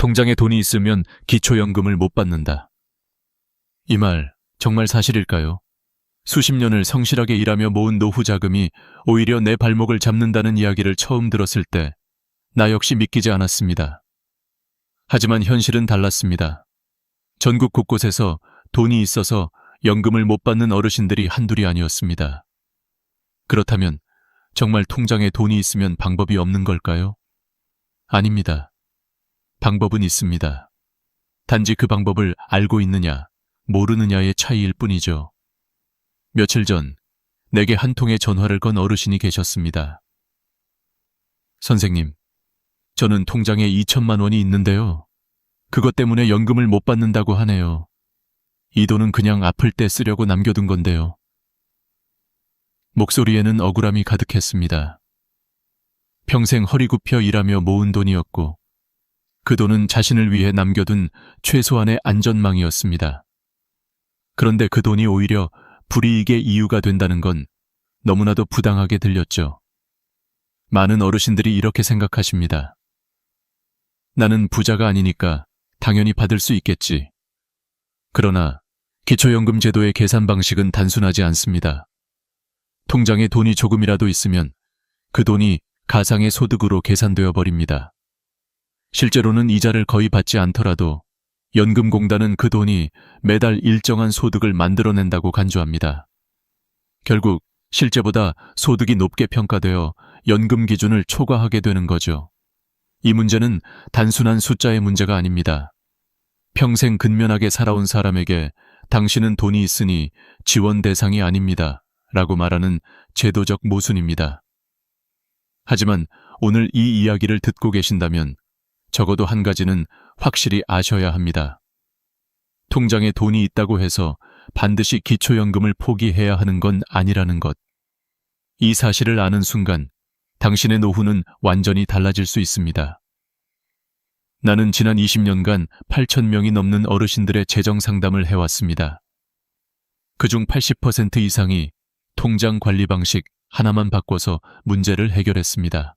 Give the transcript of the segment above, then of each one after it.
통장에 돈이 있으면 기초연금을 못 받는다. 이 말 정말 사실일까요? 수십 년을 성실하게 일하며 모은 노후 자금이 오히려 내 발목을 잡는다는 이야기를 처음 들었을 때 나 역시 믿기지 않았습니다. 하지만 현실은 달랐습니다. 전국 곳곳에서 돈이 있어서 연금을 못 받는 어르신들이 한둘이 아니었습니다. 그렇다면 정말 통장에 돈이 있으면 방법이 없는 걸까요? 아닙니다. 방법은 있습니다. 단지 그 방법을 알고 있느냐, 모르느냐의 차이일 뿐이죠. 며칠 전 내게 한 통의 전화를 건 어르신이 계셨습니다. 선생님, 저는 통장에 2천만 원이 있는데요. 그것 때문에 연금을 못 받는다고 하네요. 이 돈은 그냥 아플 때 쓰려고 남겨둔 건데요. 목소리에는 억울함이 가득했습니다. 평생 허리 굽혀 일하며 모은 돈이었고 그 돈은 자신을 위해 남겨둔 최소한의 안전망이었습니다. 그런데 그 돈이 오히려 불이익의 이유가 된다는 건 너무나도 부당하게 들렸죠. 많은 어르신들이 이렇게 생각하십니다. 나는 부자가 아니니까 당연히 받을 수 있겠지. 그러나 기초연금 제도의 계산 방식은 단순하지 않습니다. 통장에 돈이 조금이라도 있으면 그 돈이 가상의 소득으로 계산되어 버립니다. 실제로는 이자를 거의 받지 않더라도 연금공단은 그 돈이 매달 일정한 소득을 만들어낸다고 간주합니다. 결국 실제보다 소득이 높게 평가되어 연금 기준을 초과하게 되는 거죠. 이 문제는 단순한 숫자의 문제가 아닙니다. 평생 근면하게 살아온 사람에게 당신은 돈이 있으니 지원 대상이 아닙니다. 라고 말하는 제도적 모순입니다. 하지만 오늘 이 이야기를 듣고 계신다면 적어도 한 가지는 확실히 아셔야 합니다. 통장에 돈이 있다고 해서 반드시 기초연금을 포기해야 하는 건 아니라는 것. 이 사실을 아는 순간 당신의 노후는 완전히 달라질 수 있습니다. 나는 지난 20년간 8,000명이 넘는 어르신들의 재정 상담을 해왔습니다. 그중 80% 이상이 통장 관리 방식 하나만 바꿔서 문제를 해결했습니다.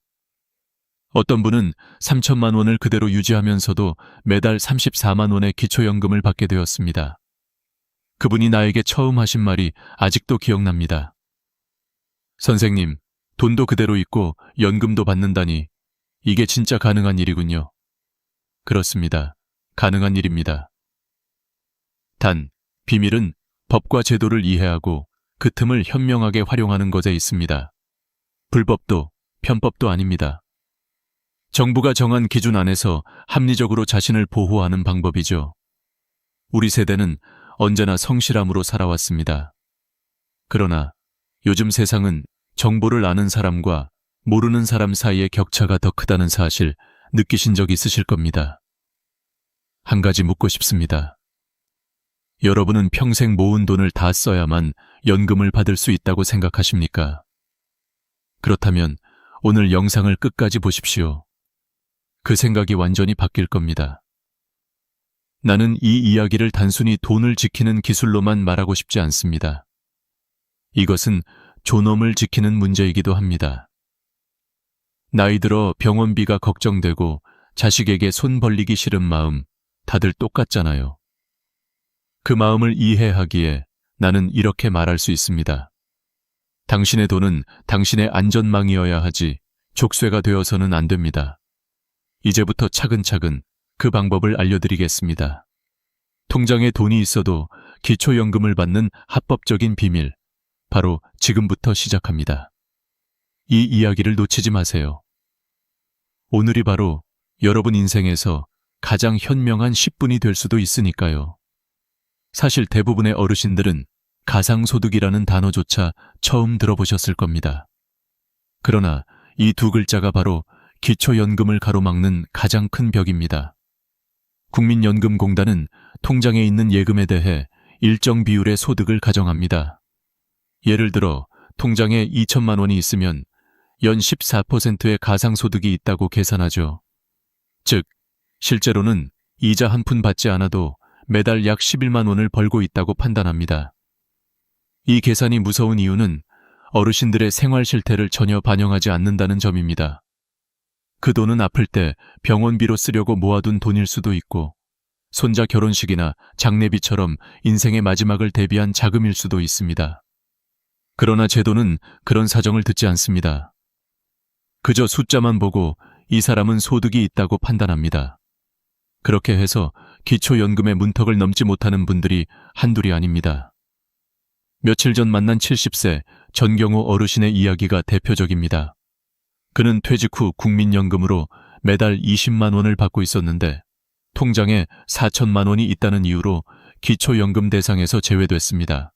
어떤 분은 3천만 원을 그대로 유지하면서도 매달 34만 원의 기초연금을 받게 되었습니다. 그분이 나에게 처음 하신 말이 아직도 기억납니다. 선생님, 돈도 그대로 있고 연금도 받는다니 이게 진짜 가능한 일이군요. 그렇습니다. 가능한 일입니다. 단, 비밀은 법과 제도를 이해하고 그 틈을 현명하게 활용하는 것에 있습니다. 불법도 편법도 아닙니다. 정부가 정한 기준 안에서 합리적으로 자신을 보호하는 방법이죠. 우리 세대는 언제나 성실함으로 살아왔습니다. 그러나 요즘 세상은 정보를 아는 사람과 모르는 사람 사이의 격차가 더 크다는 사실 느끼신 적 있으실 겁니다. 한 가지 묻고 싶습니다. 여러분은 평생 모은 돈을 다 써야만 연금을 받을 수 있다고 생각하십니까? 그렇다면 오늘 영상을 끝까지 보십시오. 그 생각이 완전히 바뀔 겁니다. 나는 이 이야기를 단순히 돈을 지키는 기술로만 말하고 싶지 않습니다. 이것은 존엄을 지키는 문제이기도 합니다. 나이 들어 병원비가 걱정되고 자식에게 손 벌리기 싫은 마음, 다들 똑같잖아요. 그 마음을 이해하기에 나는 이렇게 말할 수 있습니다. 당신의 돈은 당신의 안전망이어야 하지 족쇄가 되어서는 안 됩니다. 이제부터 차근차근 그 방법을 알려드리겠습니다. 통장에 돈이 있어도 기초연금을 받는 합법적인 비밀, 바로 지금부터 시작합니다. 이 이야기를 놓치지 마세요. 오늘이 바로 여러분 인생에서 가장 현명한 10분이 될 수도 있으니까요. 사실 대부분의 어르신들은 가상소득이라는 단어조차 처음 들어보셨을 겁니다. 그러나 이 두 글자가 바로 기초연금을 가로막는 가장 큰 벽입니다. 국민연금공단은 통장에 있는 예금에 대해 일정 비율의 소득을 가정합니다. 예를 들어 통장에 2천만 원이 있으면 연 14%의 가상소득이 있다고 계산하죠. 즉, 실제로는 이자 한 푼 받지 않아도 매달 약 11만 원을 벌고 있다고 판단합니다. 이 계산이 무서운 이유는 어르신들의 생활 실태를 전혀 반영하지 않는다는 점입니다. 그 돈은 아플 때 병원비로 쓰려고 모아둔 돈일 수도 있고, 손자 결혼식이나 장례비처럼 인생의 마지막을 대비한 자금일 수도 있습니다. 그러나 제도는 그런 사정을 듣지 않습니다. 그저 숫자만 보고 이 사람은 소득이 있다고 판단합니다. 그렇게 해서 기초연금의 문턱을 넘지 못하는 분들이 한둘이 아닙니다. 며칠 전 만난 70세 전경호 어르신의 이야기가 대표적입니다. 그는 퇴직 후 국민연금으로 매달 20만 원을 받고 있었는데 통장에 4천만 원이 있다는 이유로 기초연금 대상에서 제외됐습니다.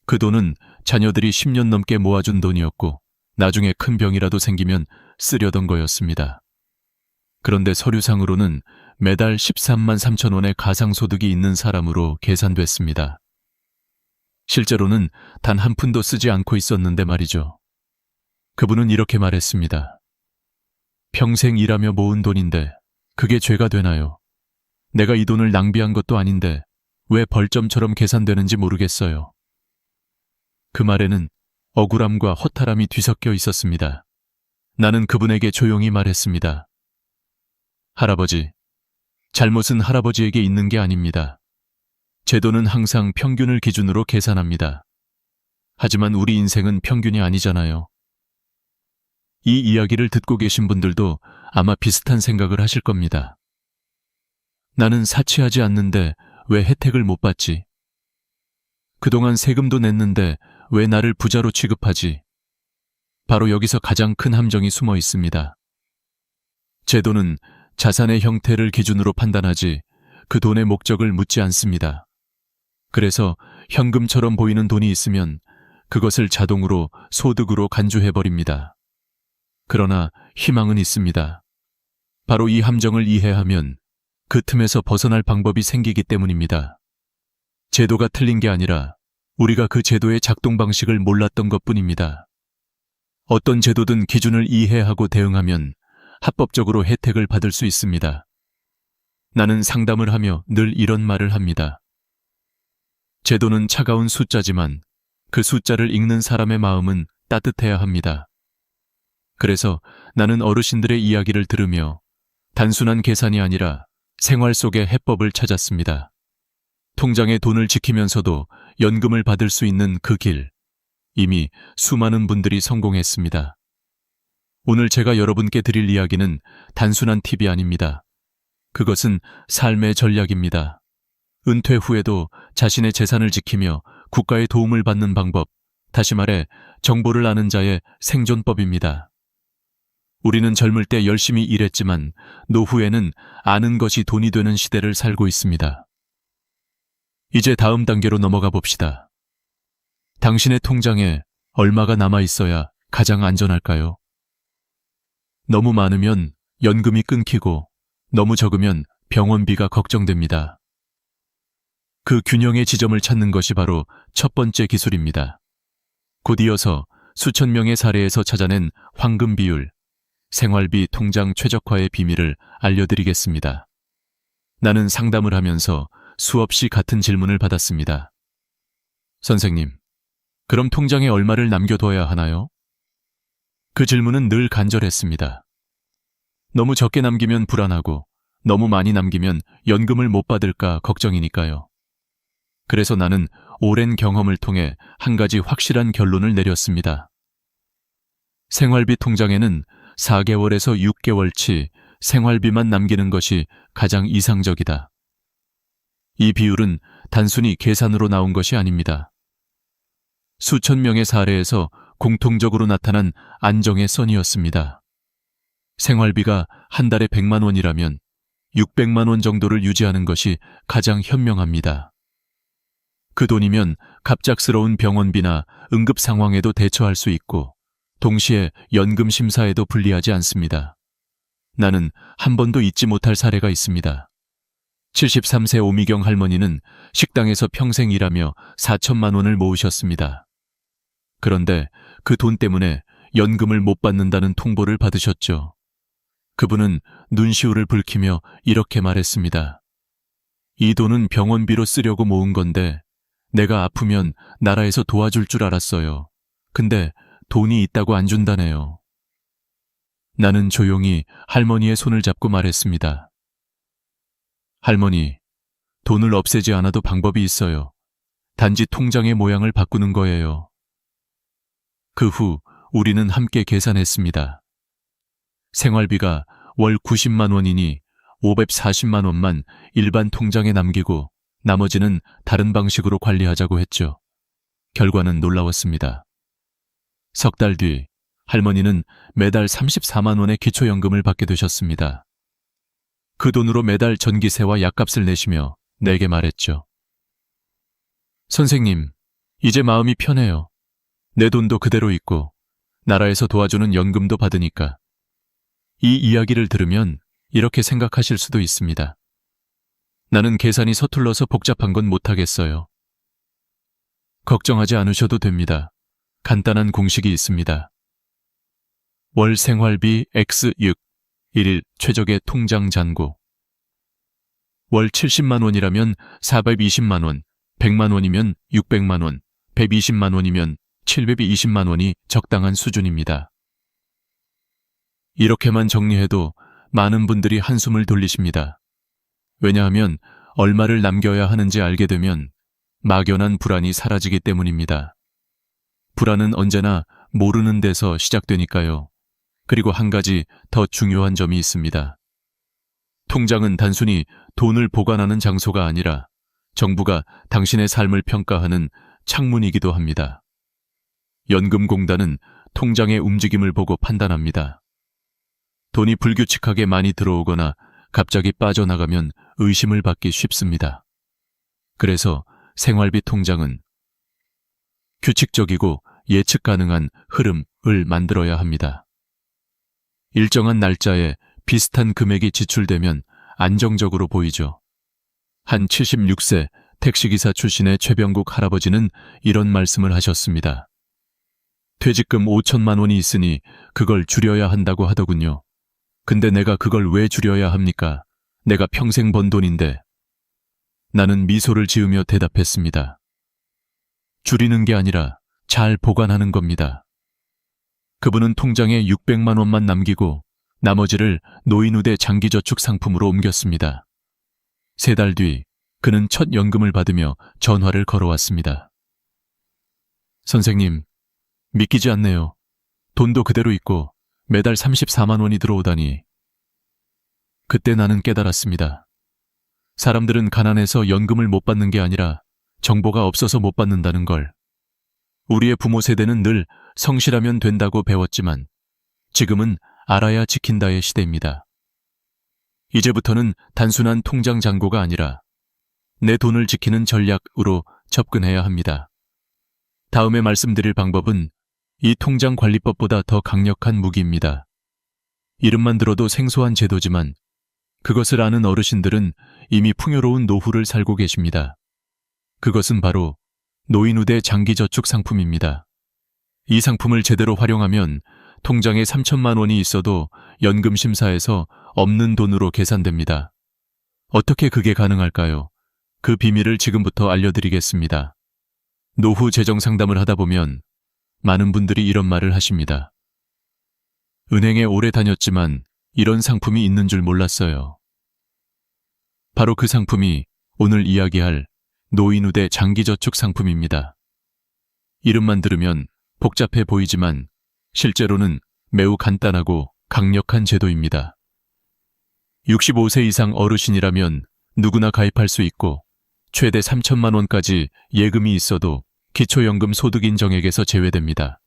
그 돈은 자녀들이 10년 넘게 모아준 돈이었고 나중에 큰 병이라도 생기면 쓰려던 거였습니다. 그런데 서류상으로는 매달 13만 3천 원의 가상소득이 있는 사람으로 계산됐습니다. 실제로는 단 한 푼도 쓰지 않고 있었는데 말이죠. 그분은 이렇게 말했습니다. 평생 일하며 모은 돈인데 그게 죄가 되나요? 내가 이 돈을 낭비한 것도 아닌데 왜 벌점처럼 계산되는지 모르겠어요. 그 말에는 억울함과 허탈함이 뒤섞여 있었습니다. 나는 그분에게 조용히 말했습니다. 할아버지, 잘못은 할아버지에게 있는 게 아닙니다. 제도는 항상 평균을 기준으로 계산합니다. 하지만 우리 인생은 평균이 아니잖아요. 이 이야기를 듣고 계신 분들도 아마 비슷한 생각을 하실 겁니다. 나는 사치하지 않는데 왜 혜택을 못 받지? 그동안 세금도 냈는데 왜 나를 부자로 취급하지? 바로 여기서 가장 큰 함정이 숨어 있습니다. 제도는 자산의 형태를 기준으로 판단하지 그 돈의 목적을 묻지 않습니다. 그래서 현금처럼 보이는 돈이 있으면 그것을 자동으로 소득으로 간주해버립니다. 그러나 희망은 있습니다. 바로 이 함정을 이해하면 그 틈에서 벗어날 방법이 생기기 때문입니다. 제도가 틀린 게 아니라 우리가 그 제도의 작동 방식을 몰랐던 것뿐입니다. 어떤 제도든 기준을 이해하고 대응하면 합법적으로 혜택을 받을 수 있습니다. 나는 상담을 하며 늘 이런 말을 합니다. 제도는 차가운 숫자지만 그 숫자를 읽는 사람의 마음은 따뜻해야 합니다. 그래서 나는 어르신들의 이야기를 들으며 단순한 계산이 아니라 생활 속의 해법을 찾았습니다. 통장에 돈을 지키면서도 연금을 받을 수 있는 그 길, 이미 수많은 분들이 성공했습니다. 오늘 제가 여러분께 드릴 이야기는 단순한 팁이 아닙니다. 그것은 삶의 전략입니다. 은퇴 후에도 자신의 재산을 지키며 국가의 도움을 받는 방법, 다시 말해 정보를 아는 자의 생존법입니다. 우리는 젊을 때 열심히 일했지만 노후에는 아는 것이 돈이 되는 시대를 살고 있습니다. 이제 다음 단계로 넘어가 봅시다. 당신의 통장에 얼마가 남아 있어야 가장 안전할까요? 너무 많으면 연금이 끊기고 너무 적으면 병원비가 걱정됩니다. 그 균형의 지점을 찾는 것이 바로 첫 번째 기술입니다. 곧 이어서 수천 명의 사례에서 찾아낸 황금 비율, 생활비 통장 최적화의 비밀을 알려드리겠습니다. 나는 상담을 하면서 수없이 같은 질문을 받았습니다. 선생님, 그럼 통장에 얼마를 남겨둬야 하나요? 그 질문은 늘 간절했습니다. 너무 적게 남기면 불안하고 너무 많이 남기면 연금을 못 받을까 걱정이니까요. 그래서 나는 오랜 경험을 통해 한 가지 확실한 결론을 내렸습니다. 생활비 통장에는 4개월에서 6개월치 생활비만 남기는 것이 가장 이상적이다. 이 비율은 단순히 계산으로 나온 것이 아닙니다. 수천 명의 사례에서 공통적으로 나타난 안정의 선이었습니다. 생활비가 한 달에 100만 원이라면 600만 원 정도를 유지하는 것이 가장 현명합니다. 그 돈이면 갑작스러운 병원비나 응급 상황에도 대처할 수 있고 동시에 연금 심사에도 불리하지 않습니다. 나는 한 번도 잊지 못할 사례가 있습니다. 73세 오미경 할머니는 식당에서 평생 일하며 4천만 원을 모으셨습니다. 그런데 그 돈 때문에 연금을 못 받는다는 통보를 받으셨죠. 그분은 눈시울을 붉히며 이렇게 말했습니다. 이 돈은 병원비로 쓰려고 모은 건데 내가 아프면 나라에서 도와줄 줄 알았어요. 근데 돈이 있다고 안 준다네요. 나는 조용히 할머니의 손을 잡고 말했습니다. 할머니, 돈을 없애지 않아도 방법이 있어요. 단지 통장의 모양을 바꾸는 거예요. 그 후 우리는 함께 계산했습니다. 생활비가 월 90만 원이니 540만 원만 일반 통장에 남기고 나머지는 다른 방식으로 관리하자고 했죠. 결과는 놀라웠습니다. 석 달 뒤 할머니는 매달 34만 원의 기초연금을 받게 되셨습니다. 그 돈으로 매달 전기세와 약값을 내시며 내게 말했죠. 선생님, 이제 마음이 편해요. 내 돈도 그대로 있고 나라에서 도와주는 연금도 받으니까. 이 이야기를 들으면 이렇게 생각하실 수도 있습니다. 나는 계산이 서툴러서 복잡한 건 못하겠어요. 걱정하지 않으셔도 됩니다. 간단한 공식이 있습니다. 월 생활비 X6, 1일 최적의 통장 잔고. 월 70만 원이라면 420만 원, 100만 원이면 600만 원, 120만 원이면 720만 원이 적당한 수준입니다. 이렇게만 정리해도 많은 분들이 한숨을 돌리십니다. 왜냐하면 얼마를 남겨야 하는지 알게 되면 막연한 불안이 사라지기 때문입니다. 불안은 언제나 모르는 데서 시작되니까요. 그리고 한 가지 더 중요한 점이 있습니다. 통장은 단순히 돈을 보관하는 장소가 아니라 정부가 당신의 삶을 평가하는 창문이기도 합니다. 연금공단은 통장의 움직임을 보고 판단합니다. 돈이 불규칙하게 많이 들어오거나 갑자기 빠져나가면 의심을 받기 쉽습니다. 그래서 생활비 통장은 규칙적이고 예측 가능한 흐름을 만들어야 합니다. 일정한 날짜에 비슷한 금액이 지출되면 안정적으로 보이죠. 한 76세 택시기사 출신의 최병국 할아버지는 이런 말씀을 하셨습니다. 퇴직금 5천만 원이 있으니 그걸 줄여야 한다고 하더군요. 근데 내가 그걸 왜 줄여야 합니까? 내가 평생 번 돈인데. 나는 미소를 지으며 대답했습니다. 줄이는 게 아니라 잘 보관하는 겁니다. 그분은 통장에 600만 원만 남기고 나머지를 노인우대 장기저축 상품으로 옮겼습니다. 3달 뒤 그는 첫 연금을 받으며 전화를 걸어왔습니다. 선생님, 믿기지 않네요. 돈도 그대로 있고 매달 34만 원이 들어오다니. 그때 나는 깨달았습니다. 사람들은 가난해서 연금을 못 받는 게 아니라 정보가 없어서 못 받는다는 걸. 우리의 부모 세대는 늘 성실하면 된다고 배웠지만 지금은 알아야 지킨다의 시대입니다. 이제부터는 단순한 통장 잔고가 아니라 내 돈을 지키는 전략으로 접근해야 합니다. 다음에 말씀드릴 방법은 이 통장관리법보다 더 강력한 무기입니다. 이름만 들어도 생소한 제도지만 그것을 아는 어르신들은 이미 풍요로운 노후를 살고 계십니다. 그것은 바로 노인우대 장기저축 상품입니다. 이 상품을 제대로 활용하면 통장에 3천만 원이 있어도 연금심사에서 없는 돈으로 계산됩니다. 어떻게 그게 가능할까요? 그 비밀을 지금부터 알려드리겠습니다. 노후 재정 상담을 하다 보면 많은 분들이 이런 말을 하십니다. 은행에 오래 다녔지만 이런 상품이 있는 줄 몰랐어요. 바로 그 상품이 오늘 이야기할 노인우대 장기저축 상품입니다. 이름만 들으면 복잡해 보이지만 실제로는 매우 간단하고 강력한 제도입니다. 65세 이상 어르신이라면 누구나 가입할 수 있고 최대 3천만 원까지 예금이 있어도 기초연금 소득 인정액에서 제외됩니다.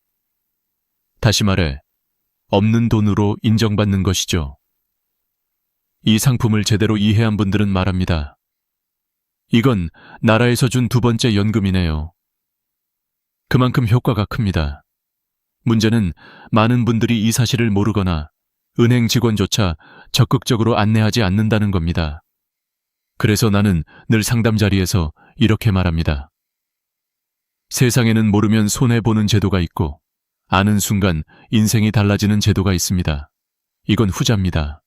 다시 말해 없는 돈으로 인정받는 것이죠. 이 상품을 제대로 이해한 분들은 말합니다. 이건 나라에서 준 두 번째 연금이네요. 그만큼 효과가 큽니다. 문제는 많은 분들이 이 사실을 모르거나 은행 직원조차 적극적으로 안내하지 않는다는 겁니다. 그래서 나는 늘 상담 자리에서 이렇게 말합니다. 세상에는 모르면 손해보는 제도가 있고 아는 순간 인생이 달라지는 제도가 있습니다. 이건 후자입니다.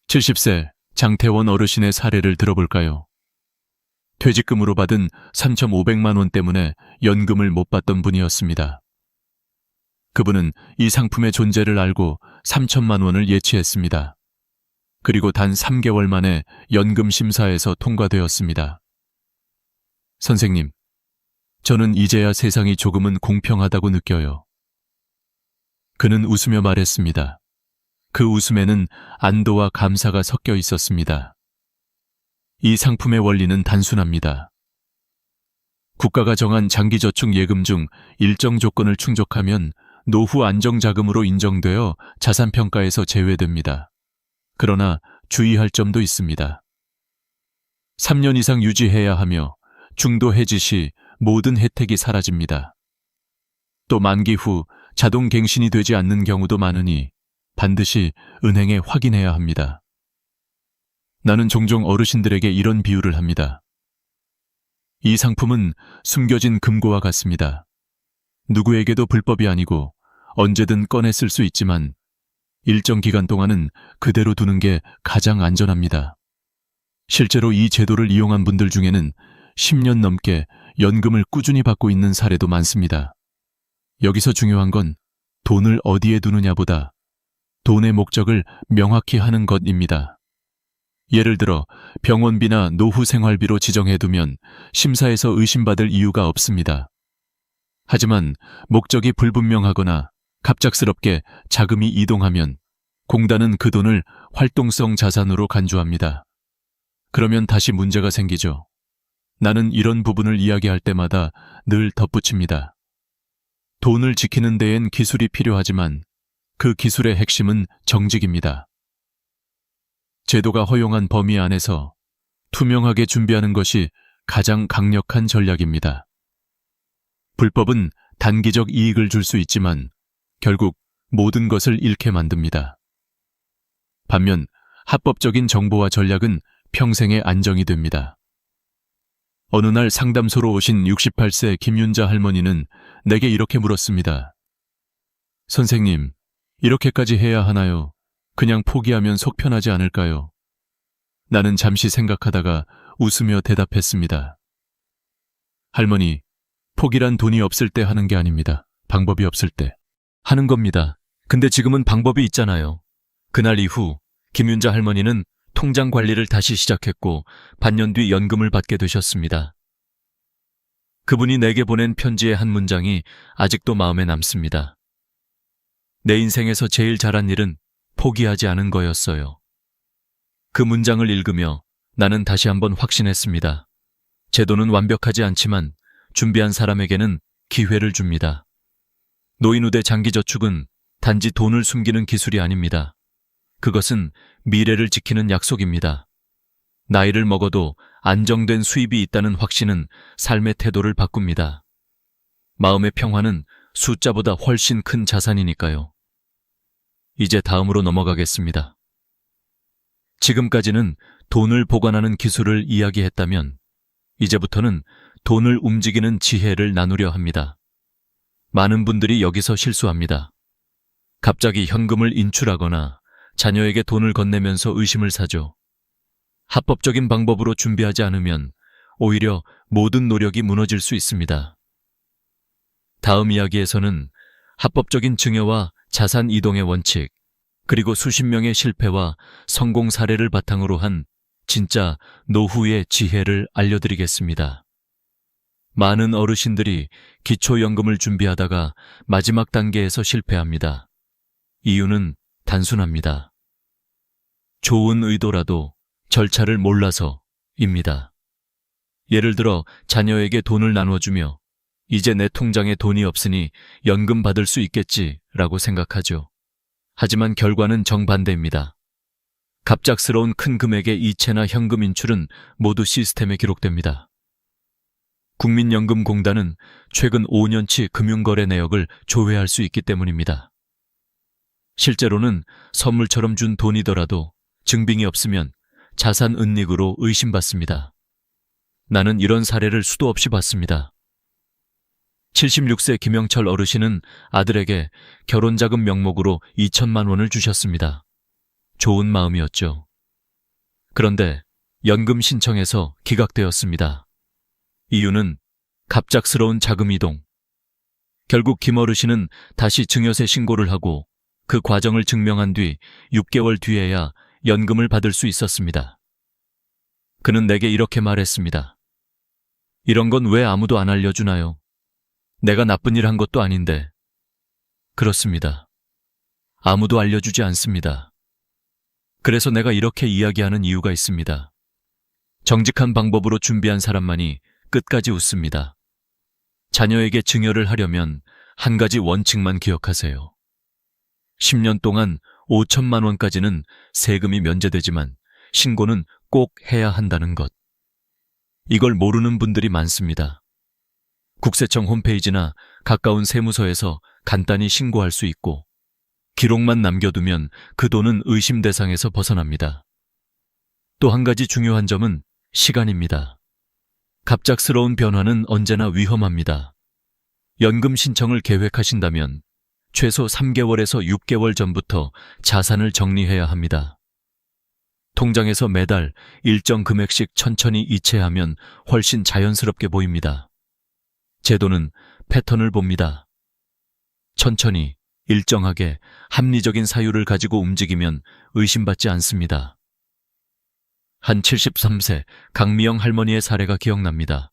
70세 장태원 어르신의 사례를 들어볼까요? 퇴직금으로 받은 3,500만 원 때문에 연금을 못 받던 분이었습니다. 그분은 이 상품의 존재를 알고 3천만 원을 예치했습니다. 그리고 단 3개월 만에 연금 심사에서 통과되었습니다. 선생님, 저는 이제야 세상이 조금은 공평하다고 느껴요. 그는 웃으며 말했습니다. 그 웃음에는 안도와 감사가 섞여 있었습니다. 이 상품의 원리는 단순합니다. 국가가 정한 장기저축 예금 중 일정 조건을 충족하면 노후 안정자금으로 인정되어 자산평가에서 제외됩니다. 그러나 주의할 점도 있습니다. 3년 이상 유지해야 하며 중도 해지 시 모든 혜택이 사라집니다. 또 만기 후 자동 갱신이 되지 않는 경우도 많으니 반드시 은행에 확인해야 합니다. 나는 종종 어르신들에게 이런 비유를 합니다. 이 상품은 숨겨진 금고와 같습니다. 누구에게도 불법이 아니고 언제든 꺼내 쓸 수 있지만 일정 기간 동안은 그대로 두는 게 가장 안전합니다. 실제로 이 제도를 이용한 분들 중에는 10년 넘게 연금을 꾸준히 받고 있는 사례도 많습니다. 여기서 중요한 건 돈을 어디에 두느냐보다 돈의 목적을 명확히 하는 것입니다. 예를 들어 병원비나 노후 생활비로 지정해두면 심사에서 의심받을 이유가 없습니다. 하지만 목적이 불분명하거나 갑작스럽게 자금이 이동하면 공단은 그 돈을 활동성 자산으로 간주합니다. 그러면 다시 문제가 생기죠. 나는 이런 부분을 이야기할 때마다 늘 덧붙입니다. 돈을 지키는 데엔 기술이 필요하지만 그 기술의 핵심은 정직입니다. 제도가 허용한 범위 안에서 투명하게 준비하는 것이 가장 강력한 전략입니다. 불법은 단기적 이익을 줄 수 있지만 결국 모든 것을 잃게 만듭니다. 반면 합법적인 정보와 전략은 평생의 안정이 됩니다. 어느 날 상담소로 오신 68세 김윤자 할머니는 내게 이렇게 물었습니다. 선생님, 이렇게까지 해야 하나요? 그냥 포기하면 속 편하지 않을까요? 나는 잠시 생각하다가 웃으며 대답했습니다. 할머니, 포기란 돈이 없을 때 하는 게 아닙니다. 방법이 없을 때 하는 겁니다. 근데 지금은 방법이 있잖아요. 그날 이후 김윤자 할머니는 통장 관리를 다시 시작했고 반년 뒤 연금을 받게 되셨습니다. 그분이 내게 보낸 편지의 한 문장이 아직도 마음에 남습니다. 내 인생에서 제일 잘한 일은 포기하지 않은 거였어요. 그 문장을 읽으며 나는 다시 한번 확신했습니다. 제도는 완벽하지 않지만 준비한 사람에게는 기회를 줍니다. 노인우대 장기저축은 단지 돈을 숨기는 기술이 아닙니다. 그것은 미래를 지키는 약속입니다. 나이를 먹어도 안정된 수입이 있다는 확신은 삶의 태도를 바꿉니다. 마음의 평화는 숫자보다 훨씬 큰 자산이니까요. 이제 다음으로 넘어가겠습니다. 지금까지는 돈을 보관하는 기술을 이야기했다면 이제부터는 돈을 움직이는 지혜를 나누려 합니다. 많은 분들이 여기서 실수합니다. 갑자기 현금을 인출하거나 자녀에게 돈을 건네면서 의심을 사죠. 합법적인 방법으로 준비하지 않으면 오히려 모든 노력이 무너질 수 있습니다. 다음 이야기에서는 합법적인 증여와 자산 이동의 원칙, 그리고 수십 명의 실패와 성공 사례를 바탕으로 한 진짜 노후의 지혜를 알려드리겠습니다. 많은 어르신들이 기초연금을 준비하다가 마지막 단계에서 실패합니다. 이유는 단순합니다. 좋은 의도라도 절차를 몰라서입니다. 예를 들어 자녀에게 돈을 나눠주며 이제 내 통장에 돈이 없으니 연금 받을 수 있겠지라고 생각하죠. 하지만 결과는 정반대입니다. 갑작스러운 큰 금액의 이체나 현금 인출은 모두 시스템에 기록됩니다. 국민연금공단은 최근 5년치 금융거래 내역을 조회할 수 있기 때문입니다. 실제로는 선물처럼 준 돈이더라도 증빙이 없으면 자산 은닉으로 의심받습니다. 나는 이런 사례를 수도 없이 봤습니다. 76세 김영철 어르신은 아들에게 결혼자금 명목으로 2천만 원을 주셨습니다. 좋은 마음이었죠. 그런데 연금 신청에서 기각되었습니다. 이유는 갑작스러운 자금 이동. 결국 김어르신은 다시 증여세 신고를 하고 그 과정을 증명한 뒤 6개월 뒤에야 연금을 받을 수 있었습니다. 그는 내게 이렇게 말했습니다. 이런 건 왜 아무도 안 알려주나요? 내가 나쁜 일 한 것도 아닌데. 그렇습니다. 아무도 알려주지 않습니다. 그래서 내가 이렇게 이야기하는 이유가 있습니다. 정직한 방법으로 준비한 사람만이 끝까지 웃습니다. 자녀에게 증여를 하려면 한 가지 원칙만 기억하세요. 10년 동안 5천만 원까지는 세금이 면제되지만 신고는 꼭 해야 한다는 것. 이걸 모르는 분들이 많습니다. 국세청 홈페이지나 가까운 세무서에서 간단히 신고할 수 있고 기록만 남겨두면 그 돈은 의심 대상에서 벗어납니다. 또 한 가지 중요한 점은 시간입니다. 갑작스러운 변화는 언제나 위험합니다. 연금 신청을 계획하신다면 최소 3개월에서 6개월 전부터 자산을 정리해야 합니다. 통장에서 매달 일정 금액씩 천천히 이체하면 훨씬 자연스럽게 보입니다. 제도는 패턴을 봅니다. 천천히, 일정하게, 합리적인 사유를 가지고 움직이면 의심받지 않습니다. 한 73세 강미영 할머니의 사례가 기억납니다.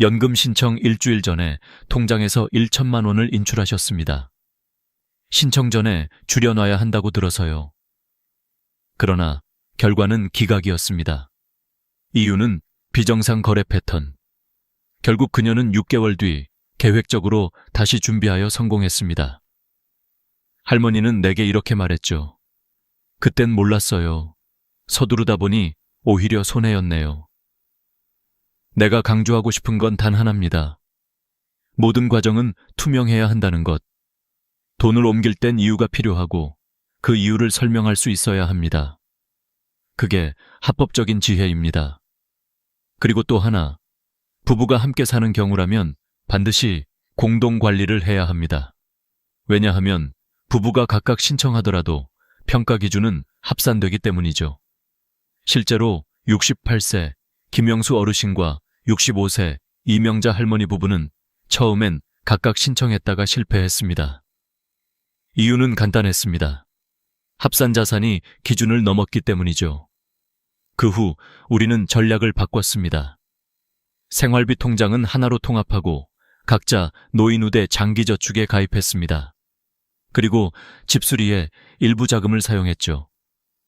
연금 신청 일주일 전에 통장에서 1천만 원을 인출하셨습니다. 신청 전에 줄여놔야 한다고 들어서요. 그러나 결과는 기각이었습니다. 이유는 비정상 거래 패턴. 결국 그녀는 6개월 뒤 계획적으로 다시 준비하여 성공했습니다. 할머니는 내게 이렇게 말했죠. 그땐 몰랐어요. 서두르다 보니 오히려 손해였네요. 내가 강조하고 싶은 건 단 하나입니다. 모든 과정은 투명해야 한다는 것. 돈을 옮길 땐 이유가 필요하고 그 이유를 설명할 수 있어야 합니다. 그게 합법적인 지혜입니다. 그리고 또 하나, 부부가 함께 사는 경우라면 반드시 공동 관리를 해야 합니다. 왜냐하면 부부가 각각 신청하더라도 평가 기준은 합산되기 때문이죠. 실제로 68세 김영수 어르신과 65세 이명자 할머니 부부는 처음엔 각각 신청했다가 실패했습니다. 이유는 간단했습니다. 합산 자산이 기준을 넘었기 때문이죠. 그 후 우리는 전략을 바꿨습니다. 생활비 통장은 하나로 통합하고 각자 노인우대 장기저축에 가입했습니다. 그리고 집수리에 일부 자금을 사용했죠.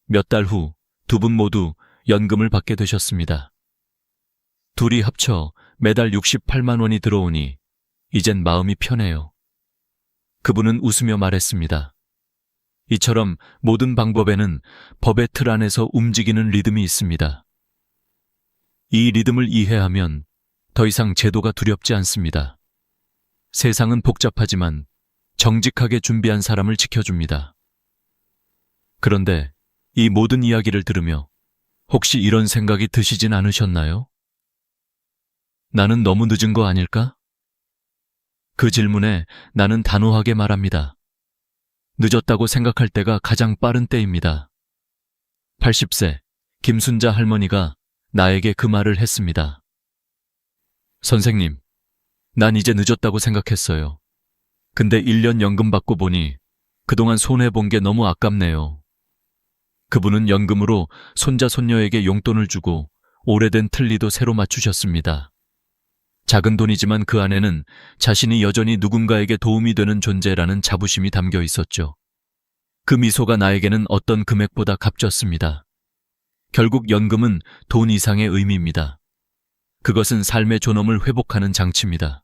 몇 달 후 두 분 모두 연금을 받게 되셨습니다. 둘이 합쳐 매달 68만 원이 들어오니 이젠 마음이 편해요. 그분은 웃으며 말했습니다. 이처럼 모든 방법에는 법의 틀 안에서 움직이는 리듬이 있습니다. 이 리듬을 이해하면 더 이상 제도가 두렵지 않습니다. 세상은 복잡하지만 정직하게 준비한 사람을 지켜줍니다. 그런데 이 모든 이야기를 들으며 혹시 이런 생각이 드시진 않으셨나요? 나는 너무 늦은 거 아닐까? 그 질문에 나는 단호하게 말합니다. 늦었다고 생각할 때가 가장 빠른 때입니다. 80세 김순자 할머니가 나에게 그 말을 했습니다. 선생님, 난 이제 늦었다고 생각했어요. 근데 1년 연금 받고 보니 그동안 손해본 게 너무 아깝네요. 그분은 연금으로 손자 손녀에게 용돈을 주고 오래된 틀니도 새로 맞추셨습니다. 작은 돈이지만 그 안에는 자신이 여전히 누군가에게 도움이 되는 존재라는 자부심이 담겨 있었죠. 그 미소가 나에게는 어떤 금액보다 값졌습니다. 결국 연금은 돈 이상의 의미입니다. 그것은 삶의 존엄을 회복하는 장치입니다.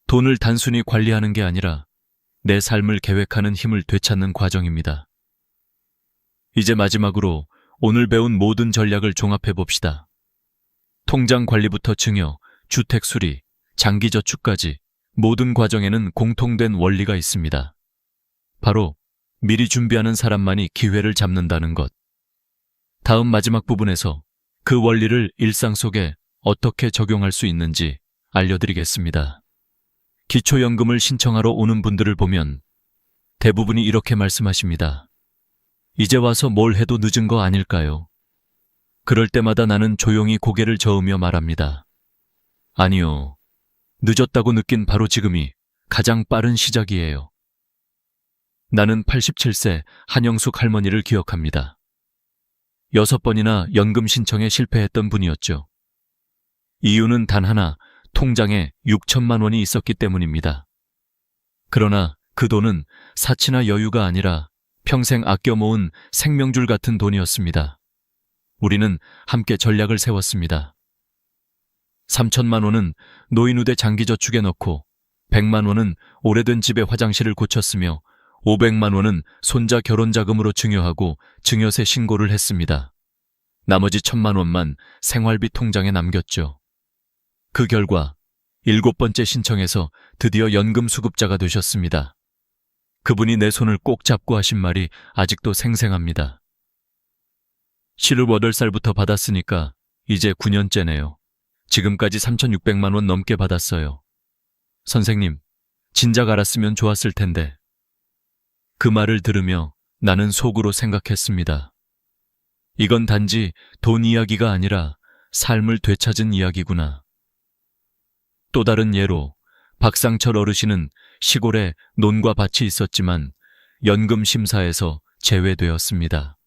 돈을 단순히 관리하는 게 아니라 내 삶을 계획하는 힘을 되찾는 과정입니다. 이제 마지막으로 오늘 배운 모든 전략을 종합해 봅시다. 통장 관리부터 증여, 주택 수리, 장기 저축까지 모든 과정에는 공통된 원리가 있습니다. 바로 미리 준비하는 사람만이 기회를 잡는다는 것. 다음 마지막 부분에서 그 원리를 일상 속에 어떻게 적용할 수 있는지 알려드리겠습니다. 기초연금을 신청하러 오는 분들을 보면 대부분이 이렇게 말씀하십니다. 이제 와서 뭘 해도 늦은 거 아닐까요? 그럴 때마다 나는 조용히 고개를 저으며 말합니다. 아니요. 늦었다고 느낀 바로 지금이 가장 빠른 시작이에요. 나는 87세 한영숙 할머니를 기억합니다. 6번이나 연금 신청에 실패했던 분이었죠. 이유는 단 하나, 통장에 6천만 원이 있었기 때문입니다. 그러나 그 돈은 사치나 여유가 아니라 평생 아껴 모은 생명줄 같은 돈이었습니다. 우리는 함께 전략을 세웠습니다. 3천만 원은 노인우대 장기저축에 넣고 100만 원은 오래된 집의 화장실을 고쳤으며 500만 원은 손자 결혼자금으로 증여하고 증여세 신고를 했습니다. 나머지 1,000만 원만 생활비 통장에 남겼죠. 그 결과 7번째 신청에서 드디어 연금 수급자가 되셨습니다. 그분이 내 손을 꼭 잡고 하신 말이 아직도 생생합니다. 실을 8살부터 받았으니까 이제 9년째네요. 지금까지 3,600만 원 넘게 받았어요. 선생님, 진작 알았으면 좋았을 텐데. 그 말을 들으며 나는 속으로 생각했습니다. 이건 단지 돈 이야기가 아니라 삶을 되찾은 이야기구나. 또 다른 예로 박상철 어르신은 시골에 논과 밭이 있었지만 연금 심사에서 제외되었습니다.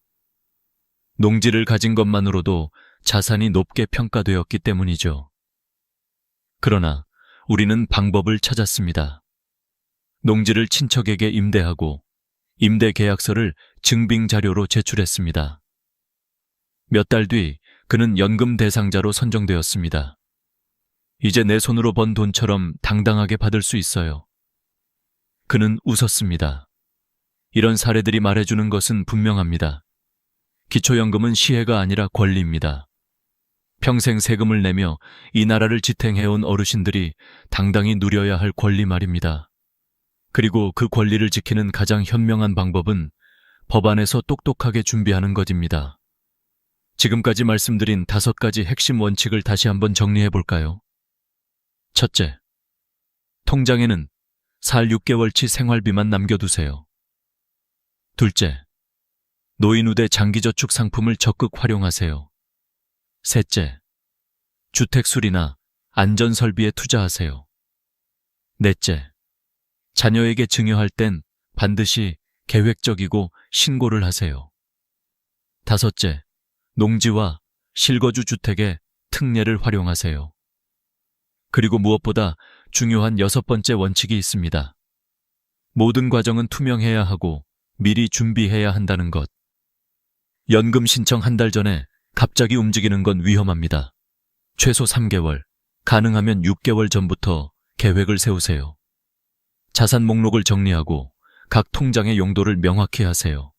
농지를 가진 것만으로도 자산이 높게 평가되었기 때문이죠. 그러나 우리는 방법을 찾았습니다. 농지를 친척에게 임대하고 임대 계약서를 증빙 자료로 제출했습니다. 몇 달 뒤 그는 연금 대상자로 선정되었습니다. 이제 내 손으로 번 돈처럼 당당하게 받을 수 있어요. 그는 웃었습니다. 이런 사례들이 말해주는 것은 분명합니다. 기초연금은 시혜가 아니라 권리입니다. 평생 세금을 내며 이 나라를 지탱해온 어르신들이 당당히 누려야 할 권리 말입니다. 그리고 그 권리를 지키는 가장 현명한 방법은 법안에서 똑똑하게 준비하는 것입니다. 지금까지 말씀드린 5가지 핵심 원칙을 다시 한번 정리해 볼까요? 첫째, 통장에는 살 6개월치 생활비만 남겨두세요. 둘째, 노인우대 장기저축 상품을 적극 활용하세요. 셋째, 주택수리나 안전설비에 투자하세요. 넷째, 자녀에게 증여할 땐 반드시 계획적이고 신고를 하세요. 다섯째, 농지와 실거주 주택의 특례를 활용하세요. 그리고 무엇보다 중요한 6번째 원칙이 있습니다. 모든 과정은 투명해야 하고 미리 준비해야 한다는 것. 연금 신청 한 달 전에 갑자기 움직이는 건 위험합니다. 최소 3개월, 가능하면 6개월 전부터 계획을 세우세요. 자산 목록을 정리하고 각 통장의 용도를 명확히 하세요.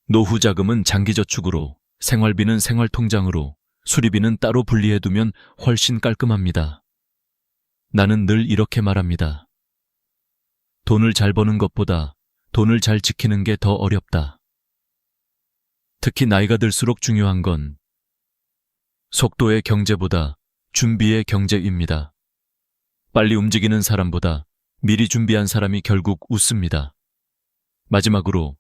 노후 자금은 장기저축으로, 생활비는 생활통장으로, 수리비는 따로 분리해두면 훨씬 깔끔합니다. 나는 늘 이렇게 말합니다. 돈을 잘 버는 것보다 돈을 잘 지키는 게 더 어렵다. 특히 나이가 들수록 중요한 건 속도의 경제보다 준비의 경제입니다. 빨리 움직이는 사람보다 미리 준비한 사람이 결국 웃습니다. 마지막으로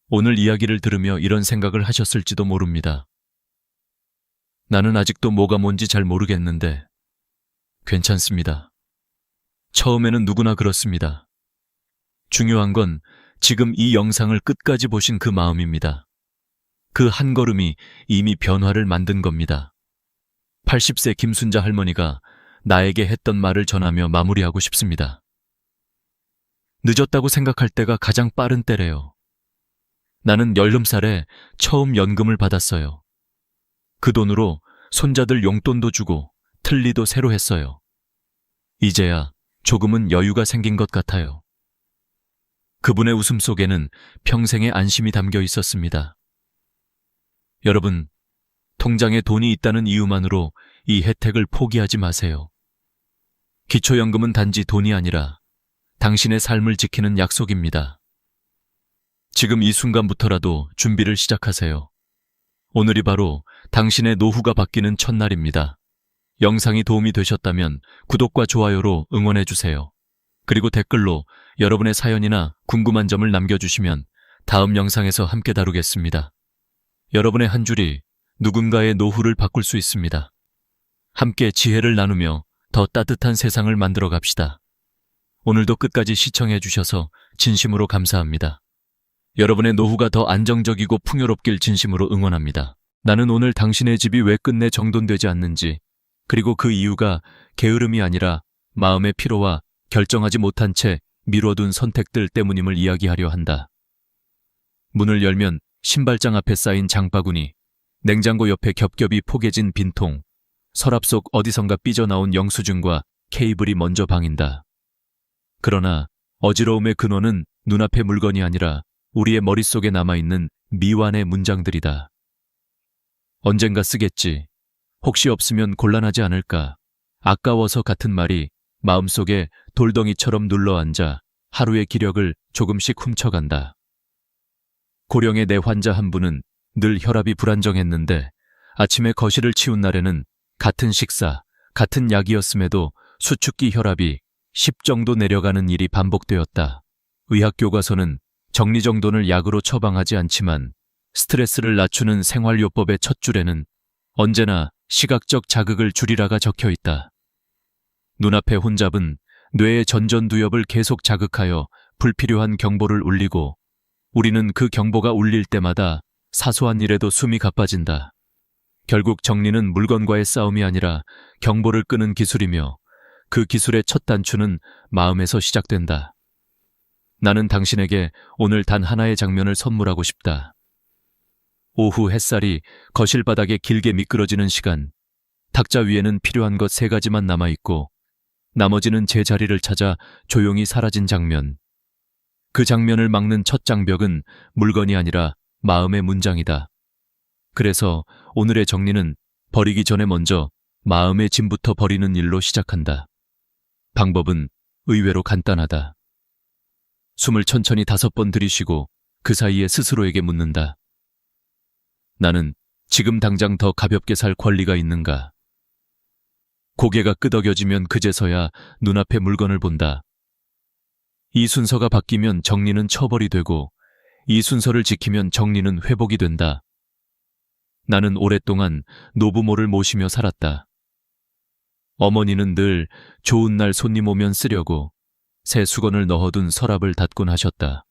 오늘 이야기를 들으며 이런 생각을 하셨을지도 모릅니다. 나는 아직도 뭐가 뭔지 잘 모르겠는데 괜찮습니다. 처음에는 누구나 그렇습니다. 중요한 건 지금 이 영상을 끝까지 보신 그 마음입니다. 그 한 걸음이 이미 변화를 만든 겁니다. 80세 김순자 할머니가 나에게 했던 말을 전하며 마무리하고 싶습니다. 늦었다고 생각할 때가 가장 빠른 때래요. 나는 10살에 처음 연금을 받았어요. 그 돈으로 손자들 용돈도 주고 틀니도 새로 했어요. 이제야 조금은 여유가 생긴 것 같아요. 그분의 웃음 속에는 평생의 안심이 담겨 있었습니다. 여러분, 통장에 돈이 있다는 이유만으로 이 혜택을 포기하지 마세요. 기초연금은 단지 돈이 아니라 당신의 삶을 지키는 약속입니다. 지금 이 순간부터라도 준비를 시작하세요. 오늘이 바로 당신의 노후가 바뀌는 첫날입니다. 영상이 도움이 되셨다면 구독과 좋아요로 응원해주세요. 그리고 댓글로 여러분의 사연이나 궁금한 점을 남겨주시면 다음 영상에서 함께 다루겠습니다. 여러분의 한 줄이 누군가의 노후를 바꿀 수 있습니다. 함께 지혜를 나누며 더 따뜻한 세상을 만들어 갑시다. 오늘도 끝까지 시청해 주셔서 진심으로 감사합니다. 여러분의 노후가 더 안정적이고 풍요롭길 진심으로 응원합니다. 나는 오늘 당신의 집이 왜 끝내 정돈되지 않는지, 그리고 그 이유가 게으름이 아니라 마음의 피로와 결정하지 못한 채 미뤄둔 선택들 때문임을 이야기하려 한다. 문을 열면 신발장 앞에 쌓인 장바구니, 냉장고 옆에 겹겹이 포개진 빈통, 서랍 속 어디선가 삐져나온 영수증과 케이블이 먼저 방인다. 그러나 어지러움의 근원은 눈앞의 물건이 아니라 우리의 머릿속에 남아있는 미완의 문장들이다. 언젠가 쓰겠지. 혹시 없으면 곤란하지 않을까. 아까워서 같은 말이 마음속에 돌덩이처럼 눌러앉아 하루의 기력을 조금씩 훔쳐간다. 고령의 내 환자 한 분은 늘 혈압이 불안정했는데 아침에 거실을 치운 날에는 같은 식사, 같은 약이었음에도 수축기 혈압이 10 정도 내려가는 일이 반복되었다. 의학교과서는 정리정돈을 약으로 처방하지 않지만 스트레스를 낮추는 생활요법의 첫 줄에는 언제나 시각적 자극을 줄이라가 적혀 있다. 눈앞의 혼잡은 뇌의 전전두엽을 계속 자극하여 불필요한 경보를 울리고 우리는 그 경보가 울릴 때마다 사소한 일에도 숨이 가빠진다. 결국 정리는 물건과의 싸움이 아니라 경보를 끄는 기술이며 그 기술의 첫 단추는 마음에서 시작된다. 나는 당신에게 오늘 단 하나의 장면을 선물하고 싶다. 오후 햇살이 거실 바닥에 길게 미끄러지는 시간, 탁자 위에는 필요한 것 3가지만 남아있고 나머지는 제자리를 찾아 조용히 사라진 장면. 그 장면을 막는 첫 장벽은 물건이 아니라 마음의 문장이다. 그래서 오늘의 정리는 버리기 전에 먼저 마음의 짐부터 버리는 일로 시작한다. 방법은 의외로 간단하다. 숨을 천천히 5번 들이쉬고 그 사이에 스스로에게 묻는다. 나는 지금 당장 더 가볍게 살 권리가 있는가? 고개가 끄덕여지면 그제서야 눈앞의 물건을 본다. 이 순서가 바뀌면 정리는 처벌이 되고 이 순서를 지키면 정리는 회복이 된다. 나는 오랫동안 노부모를 모시며 살았다. 어머니는 늘 좋은 날 손님 오면 쓰려고 새 수건을 넣어둔 서랍을 닫곤 하셨다.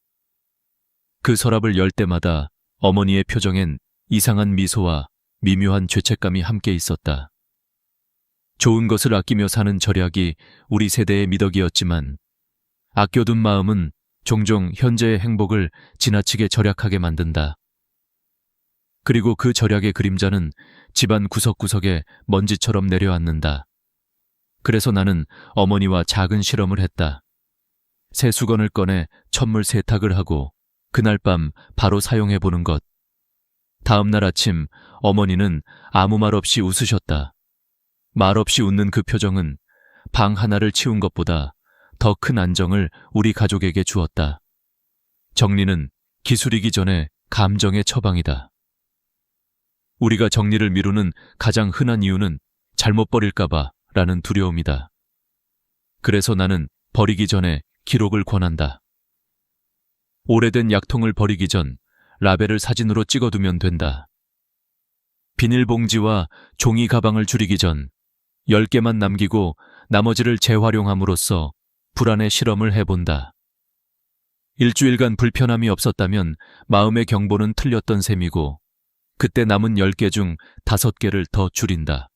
그 서랍을 열 때마다 어머니의 표정엔 이상한 미소와 미묘한 죄책감이 함께 있었다. 좋은 것을 아끼며 사는 절약이 우리 세대의 미덕이었지만 아껴둔 마음은 종종 현재의 행복을 지나치게 절약하게 만든다. 그리고 그 절약의 그림자는 집안 구석구석에 먼지처럼 내려앉는다. 그래서 나는 어머니와 작은 실험을 했다. 새 수건을 꺼내 천물 세탁을 하고 그날 밤 바로 사용해보는 것. 다음 날 아침 어머니는 아무 말 없이 웃으셨다. 말 없이 웃는 그 표정은 방 하나를 치운 것보다 더 큰 안정을 우리 가족에게 주었다. 정리는 기술이기 전에 감정의 처방이다. 우리가 정리를 미루는 가장 흔한 이유는 잘못 버릴까봐 라는 두려움이다. 그래서 나는 버리기 전에 기록을 권한다. 오래된 약통을 버리기 전 라벨을 사진으로 찍어두면 된다. 비닐봉지와 종이 가방을 줄이기 전 10개만 남기고 나머지를 재활용함으로써 불안의 실험을 해본다. 일주일간 불편함이 없었다면 마음의 경보는 틀렸던 셈이고 그때 남은 10개 중 5개를 더 줄인다.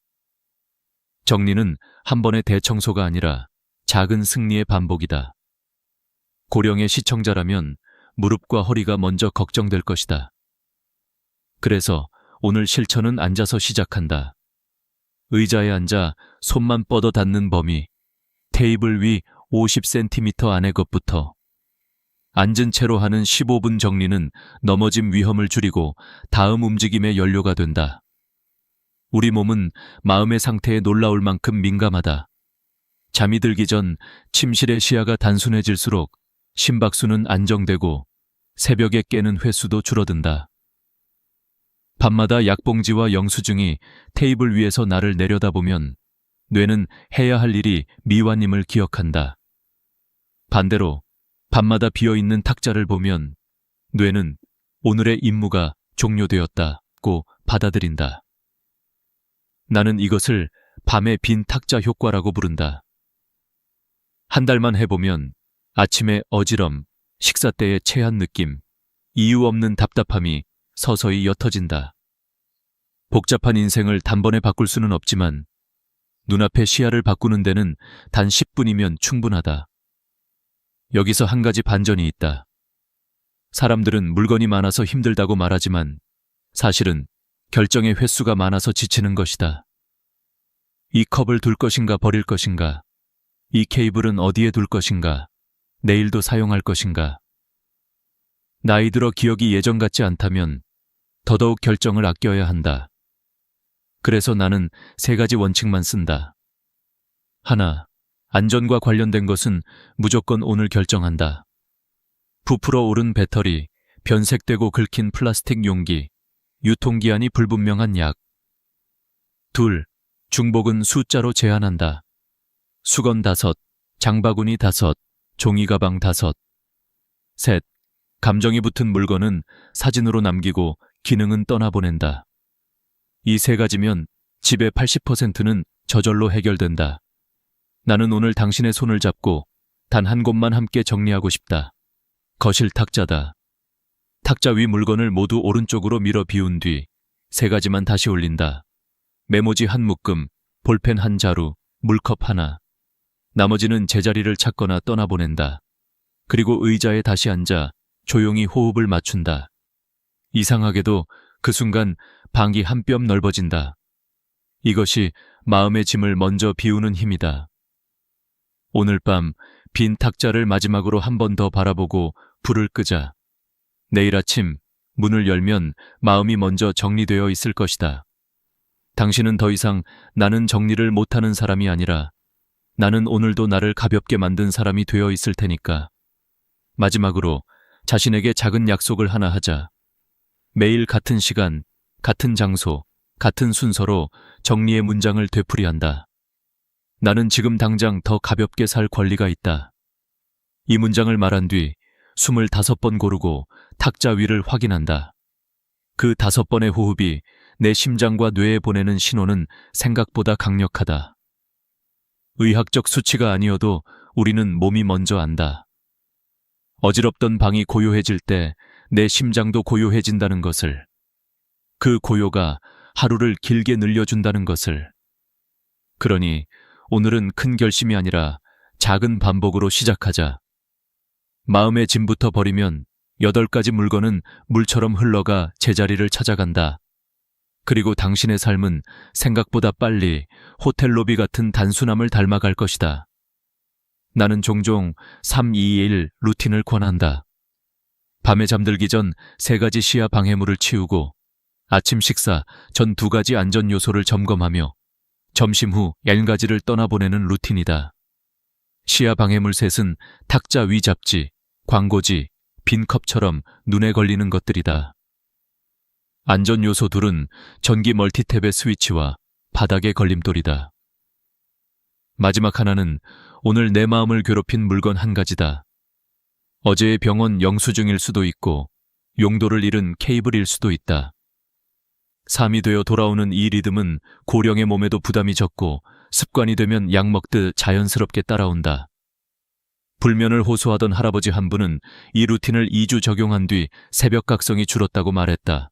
정리는 한 번의 대청소가 아니라 작은 승리의 반복이다. 고령의 시청자라면 무릎과 허리가 먼저 걱정될 것이다. 그래서 오늘 실천은 앉아서 시작한다. 의자에 앉아 손만 뻗어 닿는 범위, 테이블 위 50cm 안의 것부터. 앉은 채로 하는 15분 정리는 넘어짐 위험을 줄이고 다음 움직임의 연료가 된다. 우리 몸은 마음의 상태에 놀라울 만큼 민감하다. 잠이 들기 전 침실의 시야가 단순해질수록 심박수는 안정되고 새벽에 깨는 횟수도 줄어든다. 밤마다 약봉지와 영수증이 테이블 위에서 나를 내려다보면 뇌는 해야 할 일이 미완임을 기억한다. 반대로 밤마다 비어있는 탁자를 보면 뇌는 오늘의 임무가 종료되었다고 받아들인다. 나는 이것을 밤의 빈 탁자 효과라고 부른다. 한 달만 해보면 아침에 어지럼, 식사 때의 체한 느낌, 이유 없는 답답함이 서서히 옅어진다. 복잡한 인생을 단번에 바꿀 수는 없지만 눈앞의 시야를 바꾸는 데는 단 10분이면 충분하다. 여기서 한 가지 반전이 있다. 사람들은 물건이 많아서 힘들다고 말하지만 사실은 결정의 횟수가 많아서 지치는 것이다. 이 컵을 둘 것인가 버릴 것인가, 이 케이블은 어디에 둘 것인가, 내일도 사용할 것인가. 나이 들어 기억이 예전 같지 않다면 더더욱 결정을 아껴야 한다. 그래서 나는 3가지 원칙만 쓴다. 하나, 안전과 관련된 것은 무조건 오늘 결정한다. 부풀어 오른 배터리, 변색되고 긁힌 플라스틱 용기, 유통기한이 불분명한 약. 둘, 중복은 숫자로 제한한다. 수건 5, 장바구니 5, 종이 가방 5. 셋, 감정이 붙은 물건은 사진으로 남기고 기능은 떠나보낸다. 이 3가지면 집의 80%는 저절로 해결된다. 나는 오늘 당신의 손을 잡고 단 한 곳만 함께 정리하고 싶다. 거실 탁자다. 탁자 위 물건을 모두 오른쪽으로 밀어 비운 뒤 3가지만 다시 올린다. 메모지 한 묶음, 볼펜 한 자루, 물컵 하나. 나머지는 제자리를 찾거나 떠나보낸다. 그리고 의자에 다시 앉아 조용히 호흡을 맞춘다. 이상하게도 그 순간 방이 한 뼘 넓어진다. 이것이 마음의 짐을 먼저 비우는 힘이다. 오늘 밤 빈 탁자를 마지막으로 한 번 더 바라보고 불을 끄자. 내일 아침 문을 열면 마음이 먼저 정리되어 있을 것이다. 당신은 더 이상 나는 정리를 못하는 사람이 아니라 나는 오늘도 나를 가볍게 만든 사람이 되어 있을 테니까. 마지막으로 자신에게 작은 약속을 하나 하자. 매일 같은 시간, 같은 장소, 같은 순서로 정리의 문장을 되풀이한다. 나는 지금 당장 더 가볍게 살 권리가 있다. 이 문장을 말한 뒤 25번 고르고 탁자 위를 확인한다. 그 5번의 호흡이 내 심장과 뇌에 보내는 신호는 생각보다 강력하다. 의학적 수치가 아니어도 우리는 몸이 먼저 안다. 어지럽던 방이 고요해질 때 내 심장도 고요해진다는 것을, 그 고요가 하루를 길게 늘려준다는 것을. 그러니 오늘은 큰 결심이 아니라 작은 반복으로 시작하자. 마음의 짐부터 버리면 8가지 물건은 물처럼 흘러가 제자리를 찾아간다. 그리고 당신의 삶은 생각보다 빨리 호텔 로비 같은 단순함을 닮아갈 것이다. 나는 종종 3-2-1 루틴을 권한다. 밤에 잠들기 전 3가지 시야 방해물을 치우고 아침 식사 전 2가지 안전 요소를 점검하며 점심 후 10가지를 떠나보내는 루틴이다. 시야 방해물 셋은 탁자 위 잡지, 광고지, 빈 컵처럼 눈에 걸리는 것들이다. 안전 요소 2은 전기 멀티탭의 스위치와 바닥의 걸림돌이다. 마지막 하나는 오늘 내 마음을 괴롭힌 물건 1가지다. 어제의 병원 영수증일 수도 있고 용도를 잃은 케이블일 수도 있다. 삶이 되어 돌아오는 이 리듬은 고령의 몸에도 부담이 적고 습관이 되면 약 먹듯 자연스럽게 따라온다. 불면을 호소하던 할아버지 한 분은 이 루틴을 2주 적용한 뒤 새벽 각성이 줄었다고 말했다.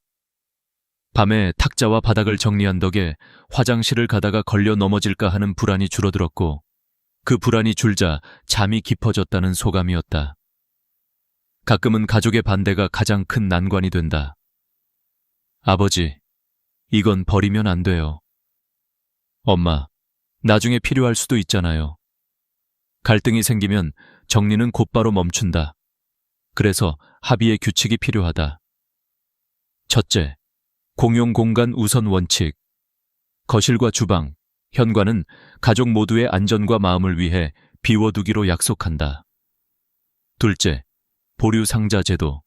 밤에 탁자와 바닥을 정리한 덕에 화장실을 가다가 걸려 넘어질까 하는 불안이 줄어들었고 그 불안이 줄자 잠이 깊어졌다는 소감이었다. 가끔은 가족의 반대가 가장 큰 난관이 된다. 아버지, 이건 버리면 안 돼요. 엄마, 나중에 필요할 수도 있잖아요. 갈등이 생기면 정리는 곧바로 멈춘다. 그래서 합의의 규칙이 필요하다. 첫째, 공용 공간 우선 원칙. 거실과 주방, 현관은 가족 모두의 안전과 마음을 위해 비워두기로 약속한다. 둘째, 보류 상자 제도.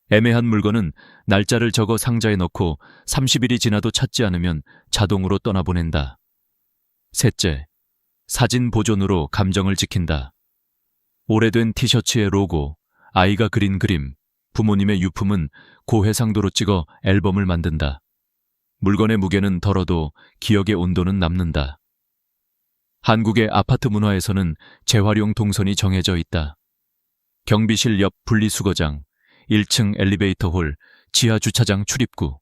애매한 물건은 날짜를 적어 상자에 넣고 30일이 지나도 찾지 않으면 자동으로 떠나보낸다. 셋째, 사진 보존으로 감정을 지킨다. 오래된 티셔츠의 로고, 아이가 그린 그림, 부모님의 유품은 고해상도로 찍어 앨범을 만든다. 물건의 무게는 덜어도 기억의 온도는 남는다. 한국의 아파트 문화에서는 재활용 동선이 정해져 있다. 경비실 옆 분리수거장, 1층 엘리베이터홀, 지하 주차장 출입구.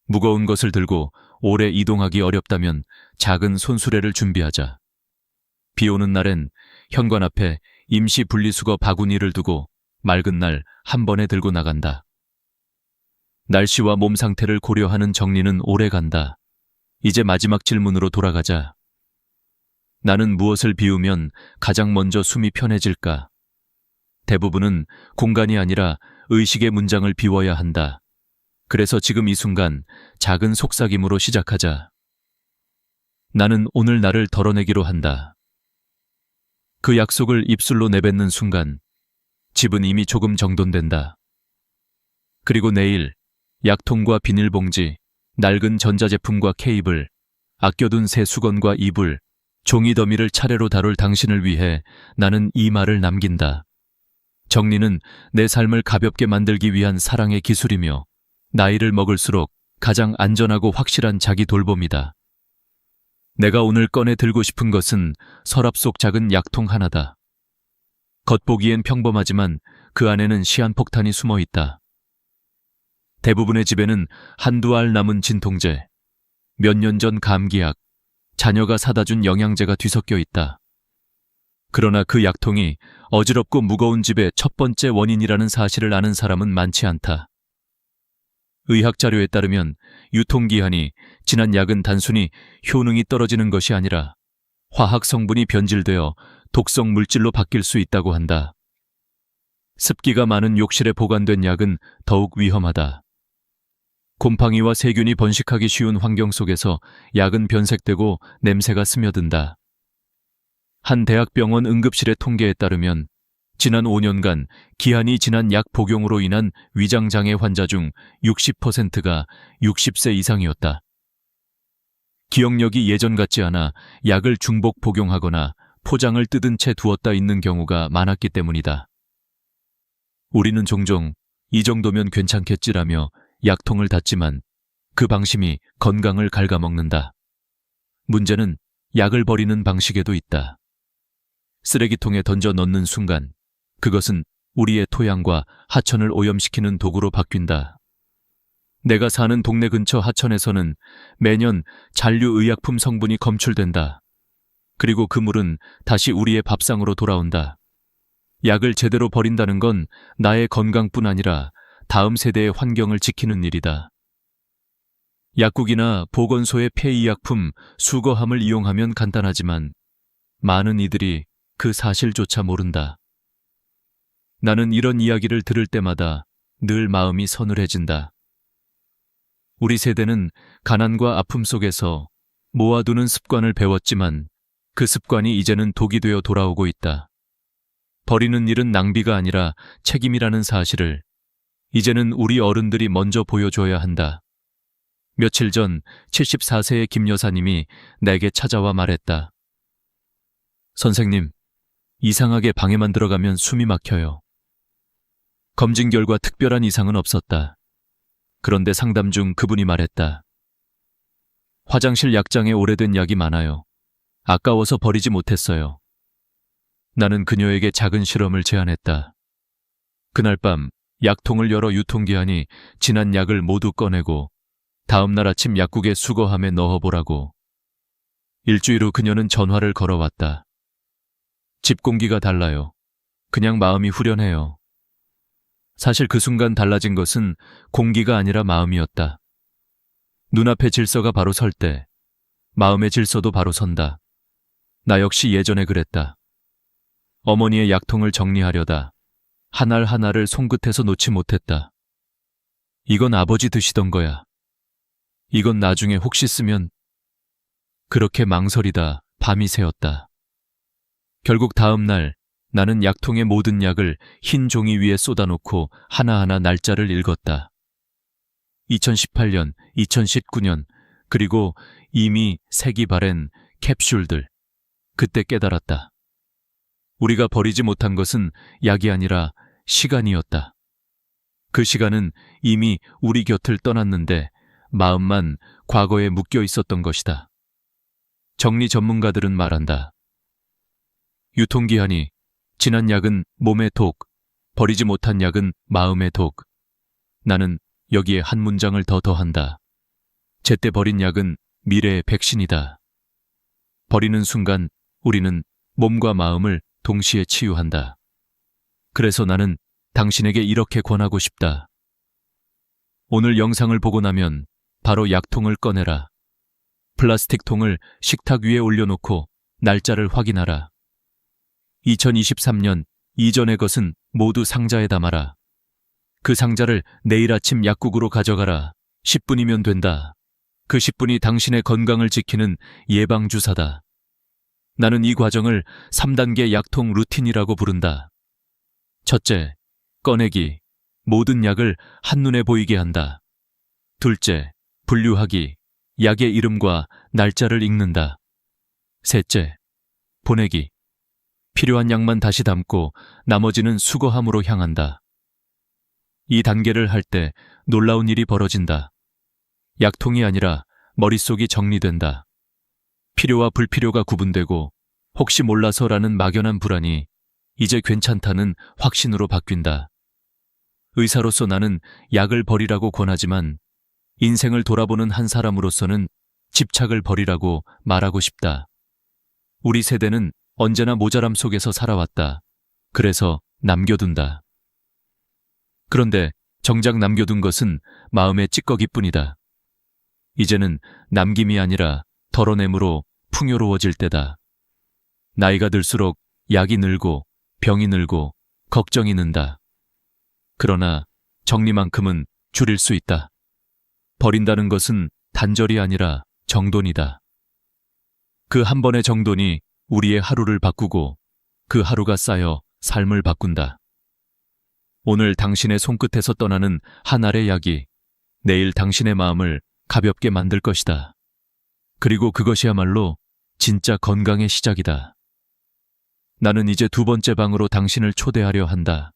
무거운 것을 들고 오래 이동하기 어렵다면 작은 손수레를 준비하자. 비 오는 날엔 현관 앞에 임시 분리수거 바구니를 두고 맑은 날 한 번에 들고 나간다. 날씨와 몸 상태를 고려하는 정리는 오래 간다. 이제 마지막 질문으로 돌아가자. 나는 무엇을 비우면 가장 먼저 숨이 편해질까? 대부분은 공간이 아니라 의식의 문장을 비워야 한다. 그래서 지금 이 순간 작은 속삭임으로 시작하자. 나는 오늘 나를 덜어내기로 한다. 그 약속을 입술로 내뱉는 순간 집은 이미 조금 정돈된다. 그리고 내일 약통과 비닐봉지, 낡은 전자제품과 케이블, 아껴둔 새 수건과 이불, 종이 더미를 차례로 다룰 당신을 위해 나는 이 말을 남긴다. 정리는 내 삶을 가볍게 만들기 위한 사랑의 기술이며 나이를 먹을수록 가장 안전하고 확실한 자기 돌봄이다. 내가 오늘 꺼내 들고 싶은 것은 서랍 속 작은 약통 하나다. 겉보기엔 평범하지만 그 안에는 시한폭탄이 숨어 있다. 대부분의 집에는 한두 알 남은 진통제, 몇 년 전 감기약, 자녀가 사다 준 영양제가 뒤섞여 있다. 그러나 그 약통이 어지럽고 무거운 집의 첫 번째 원인이라는 사실을 아는 사람은 많지 않다. 의학 자료에 따르면 유통기한이 지난 약은 단순히 효능이 떨어지는 것이 아니라 화학 성분이 변질되어 독성 물질로 바뀔 수 있다고 한다. 습기가 많은 욕실에 보관된 약은 더욱 위험하다. 곰팡이와 세균이 번식하기 쉬운 환경 속에서 약은 변색되고 냄새가 스며든다. 한 대학병원 응급실의 통계에 따르면 지난 5년간 기한이 지난 약 복용으로 인한 위장장애 환자 중 60%가 60세 이상이었다. 기억력이 예전 같지 않아 약을 중복 복용하거나 포장을 뜯은 채 두었다 있는 경우가 많았기 때문이다. 우리는 종종 이 정도면 괜찮겠지라며 약통을 닫지만 그 방심이 건강을 갉아먹는다. 문제는 약을 버리는 방식에도 있다. 쓰레기통에 던져 넣는 순간 그것은 우리의 토양과 하천을 오염시키는 도구로 바뀐다. 내가 사는 동네 근처 하천에서는 매년 잔류의약품 성분이 검출된다. 그리고 그 물은 다시 우리의 밥상으로 돌아온다. 약을 제대로 버린다는 건 나의 건강뿐 아니라 다음 세대의 환경을 지키는 일이다. 약국이나 보건소의 폐의약품, 수거함을 이용하면 간단하지만 많은 이들이 그 사실조차 모른다. 나는 이런 이야기를 들을 때마다 늘 마음이 서늘해진다. 우리 세대는 가난과 아픔 속에서 모아두는 습관을 배웠지만 그 습관이 이제는 독이 되어 돌아오고 있다. 버리는 일은 낭비가 아니라 책임이라는 사실을 이제는 우리 어른들이 먼저 보여줘야 한다. 며칠 전 74세의 김 여사님이 내게 찾아와 말했다. 선생님, 이상하게 방에만 들어가면 숨이 막혀요. 검진 결과 특별한 이상은 없었다. 그런데 상담 중 그분이 말했다. 화장실 약장에 오래된 약이 많아요. 아까워서 버리지 못했어요. 나는 그녀에게 작은 실험을 제안했다. 그날 밤 약통을 열어 유통기한이 지난 약을 모두 꺼내고 다음날 아침 약국에 수거함에 넣어보라고. 일주일 후 그녀는 전화를 걸어왔다. 집 공기가 달라요. 그냥 마음이 후련해요. 사실 그 순간 달라진 것은 공기가 아니라 마음이었다. 눈앞의 질서가 바로 설 때 마음의 질서도 바로 선다. 나 역시 예전에 그랬다. 어머니의 약통을 정리하려다 한 알 하나를 손끝에서 놓지 못했다. 이건 아버지 드시던 거야. 이건 나중에 혹시 쓰면. 그렇게 망설이다 밤이 새었다. 결국 다음 날 나는 약통의 모든 약을 흰 종이 위에 쏟아놓고 하나하나 날짜를 읽었다. 2018년, 2019년, 그리고 이미 색이 바랜 캡슐들. 그때 깨달았다. 우리가 버리지 못한 것은 약이 아니라 시간이었다. 그 시간은 이미 우리 곁을 떠났는데 마음만 과거에 묶여 있었던 것이다. 정리 전문가들은 말한다. 유통기한이 지난 약은 몸의 독, 버리지 못한 약은 마음의 독. 나는 여기에 한 문장을 더 더한다. 제때 버린 약은 미래의 백신이다. 버리는 순간 우리는 몸과 마음을 동시에 치유한다. 그래서 나는 당신에게 이렇게 권하고 싶다. 오늘 영상을 보고 나면 바로 약통을 꺼내라. 플라스틱 통을 식탁 위에 올려놓고 날짜를 확인하라. 2023년 이전의 것은 모두 상자에 담아라. 그 상자를 내일 아침 약국으로 가져가라. 10분이면 된다. 그 10분이 당신의 건강을 지키는 예방주사다. 나는 이 과정을 3단계 약통 루틴이라고 부른다. 첫째, 꺼내기. 모든 약을 한눈에 보이게 한다. 둘째, 분류하기. 약의 이름과 날짜를 읽는다. 셋째, 보내기. 필요한 약만 다시 담고 나머지는 수거함으로 향한다. 이 단계를 할 때 놀라운 일이 벌어진다. 약통이 아니라 머릿속이 정리된다. 필요와 불필요가 구분되고 혹시 몰라서라는 막연한 불안이 이제 괜찮다는 확신으로 바뀐다. 의사로서 나는 약을 버리라고 권하지만 인생을 돌아보는 한 사람으로서는 집착을 버리라고 말하고 싶다. 우리 세대는 언제나 모자람 속에서 살아왔다. 그래서 남겨둔다. 그런데 정작 남겨둔 것은 마음의 찌꺼기뿐이다. 이제는 남김이 아니라 덜어냄으로 풍요로워질 때다. 나이가 들수록 약이 늘고 병이 늘고 걱정이 는다. 그러나 정리만큼은 줄일 수 있다. 버린다는 것은 단절이 아니라 정돈이다. 그 한 번의 정돈이 우리의 하루를 바꾸고 그 하루가 쌓여 삶을 바꾼다. 오늘 당신의 손끝에서 떠나는 한 알의 약이 내일 당신의 마음을 가볍게 만들 것이다. 그리고 그것이야말로 진짜 건강의 시작이다. 나는 이제 두 번째 방으로 당신을 초대하려 한다.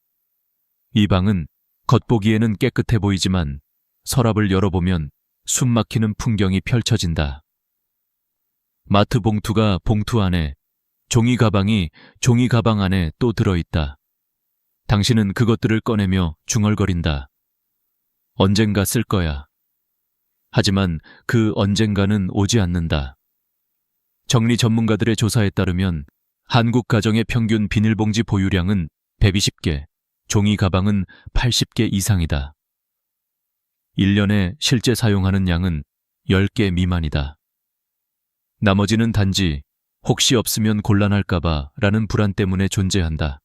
이 방은 겉보기에는 깨끗해 보이지만 서랍을 열어보면 숨막히는 풍경이 펼쳐진다. 마트 봉투가 봉투 안에, 종이 가방이 종이 가방 안에 또 들어있다. 당신은 그것들을 꺼내며 중얼거린다. 언젠가 쓸 거야. 하지만 그 언젠가는 오지 않는다. 정리 전문가들의 조사에 따르면 한국 가정의 평균 비닐봉지 보유량은 120개, 종이 가방은 80개 이상이다. 1년에 실제 사용하는 양은 10개 미만이다. 나머지는 단지 혹시 없으면 곤란할까봐 라는 불안 때문에 존재한다.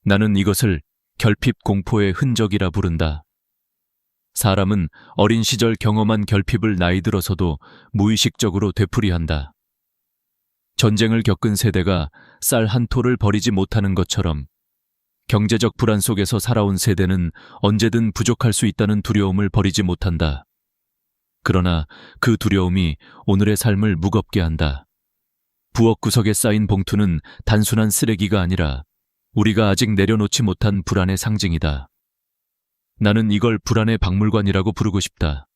나는 이것을 결핍 공포의 흔적이라 부른다. 사람은 어린 시절 경험한 결핍을 나이 들어서도 무의식적으로 되풀이한다. 전쟁을 겪은 세대가 쌀 한 토를 버리지 못하는 것처럼 경제적 불안 속에서 살아온 세대는 언제든 부족할 수 있다는 두려움을 버리지 못한다. 그러나 그 두려움이 오늘의 삶을 무겁게 한다. 부엌 구석에 쌓인 봉투는 단순한 쓰레기가 아니라 우리가 아직 내려놓지 못한 불안의 상징이다. 나는 이걸 불안의 박물관이라고 부르고 싶다.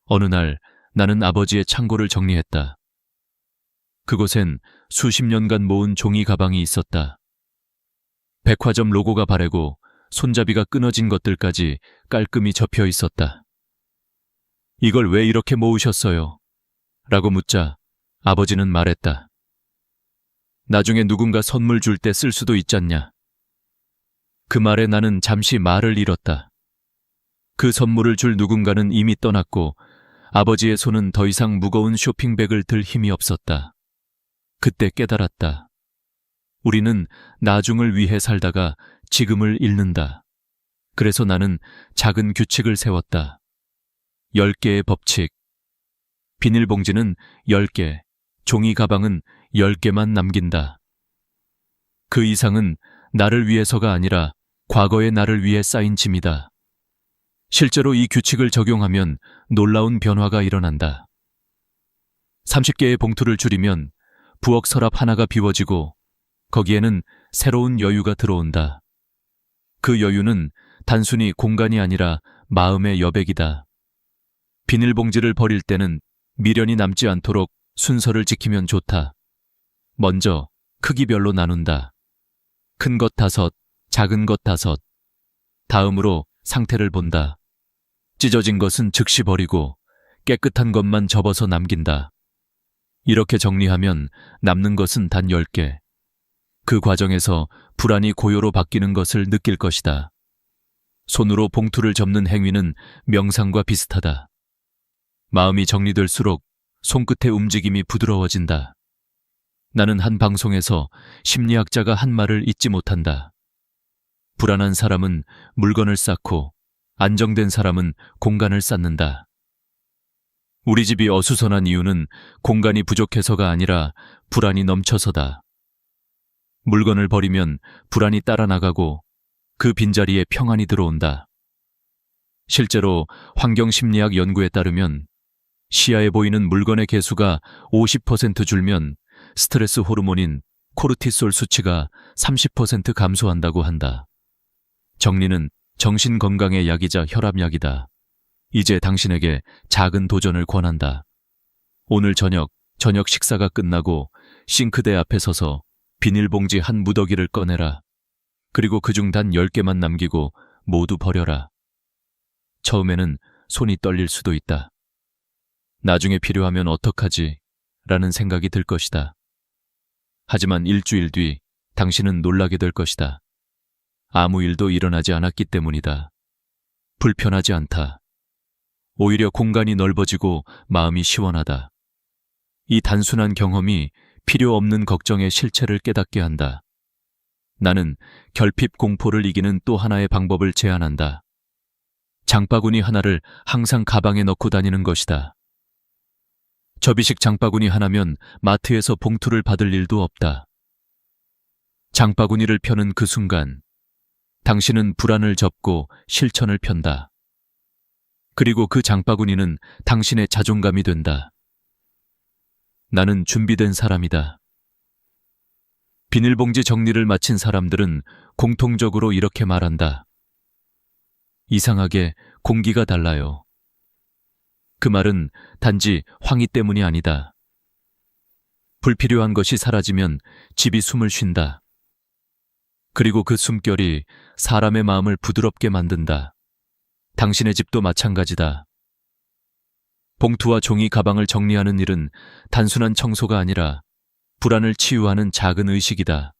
어느 날 나는 아버지의 창고를 정리했다. 그곳엔 수십 년간 모은 종이 가방이 있었다. 백화점 로고가 바래고 손잡이가 끊어진 것들까지 깔끔히 접혀 있었다. 이걸 왜 이렇게 모으셨어요? 라고 묻자 아버지는 말했다. 나중에 누군가 선물 줄 때 쓸 수도 있잖냐. 그 말에 나는 잠시 말을 잃었다. 그 선물을 줄 누군가는 이미 떠났고 아버지의 손은 더 이상 무거운 쇼핑백을 들 힘이 없었다. 그때 깨달았다. 우리는 나중을 위해 살다가 지금을 잃는다. 그래서 나는 작은 규칙을 세웠다. 10개의 법칙. 비닐봉지는 10개, 종이 가방은 10개만 남긴다. 그 이상은 나를 위해서가 아니라 과거의 나를 위해 쌓인 짐이다. 실제로 이 규칙을 적용하면 놀라운 변화가 일어난다. 30개의 봉투를 줄이면 부엌 서랍 하나가 비워지고 거기에는 새로운 여유가 들어온다. 그 여유는 단순히 공간이 아니라 마음의 여백이다. 비닐봉지를 버릴 때는 미련이 남지 않도록 순서를 지키면 좋다. 먼저 크기별로 나눈다. 큰 것 5, 작은 것 5. 다음으로 상태를 본다. 찢어진 것은 즉시 버리고 깨끗한 것만 접어서 남긴다. 이렇게 정리하면 남는 것은 단 10개. 그 과정에서 불안이 고요로 바뀌는 것을 느낄 것이다. 손으로 봉투를 접는 행위는 명상과 비슷하다. 마음이 정리될수록 손끝의 움직임이 부드러워진다. 나는 한 방송에서 심리학자가 한 말을 잊지 못한다. 불안한 사람은 물건을 쌓고 안정된 사람은 공간을 쌓는다. 우리 집이 어수선한 이유는 공간이 부족해서가 아니라 불안이 넘쳐서다. 물건을 버리면 불안이 따라 나가고 그 빈자리에 평안이 들어온다. 실제로 환경심리학 연구에 따르면 시야에 보이는 물건의 개수가 50% 줄면 스트레스 호르몬인 코르티솔 수치가 30% 감소한다고 한다. 정리는 정신 건강의 약이자 혈압약이다. 이제 당신에게 작은 도전을 권한다. 오늘 저녁 식사가 끝나고 싱크대 앞에 서서 비닐봉지 한 무더기를 꺼내라. 그리고 그중 단 10개만 남기고 모두 버려라. 처음에는 손이 떨릴 수도 있다. 나중에 필요하면 어떡하지? 라는 생각이 들 것이다. 하지만 일주일 뒤 당신은 놀라게 될 것이다. 아무 일도 일어나지 않았기 때문이다. 불편하지 않다. 오히려 공간이 넓어지고 마음이 시원하다. 이 단순한 경험이 필요 없는 걱정의 실체를 깨닫게 한다. 나는 결핍 공포를 이기는 또 하나의 방법을 제안한다. 장바구니 하나를 항상 가방에 넣고 다니는 것이다. 접이식 장바구니 하나면 마트에서 봉투를 받을 일도 없다. 장바구니를 펴는 그 순간 당신은 불안을 접고 실천을 편다. 그리고 그 장바구니는 당신의 자존감이 된다. 나는 준비된 사람이다. 비닐봉지 정리를 마친 사람들은 공통적으로 이렇게 말한다. 이상하게 공기가 달라요. 그 말은 단지 황희 때문이 아니다. 불필요한 것이 사라지면 집이 숨을 쉰다. 그리고 그 숨결이 사람의 마음을 부드럽게 만든다. 당신의 집도 마찬가지다. 봉투와 종이 가방을 정리하는 일은 단순한 청소가 아니라 불안을 치유하는 작은 의식이다.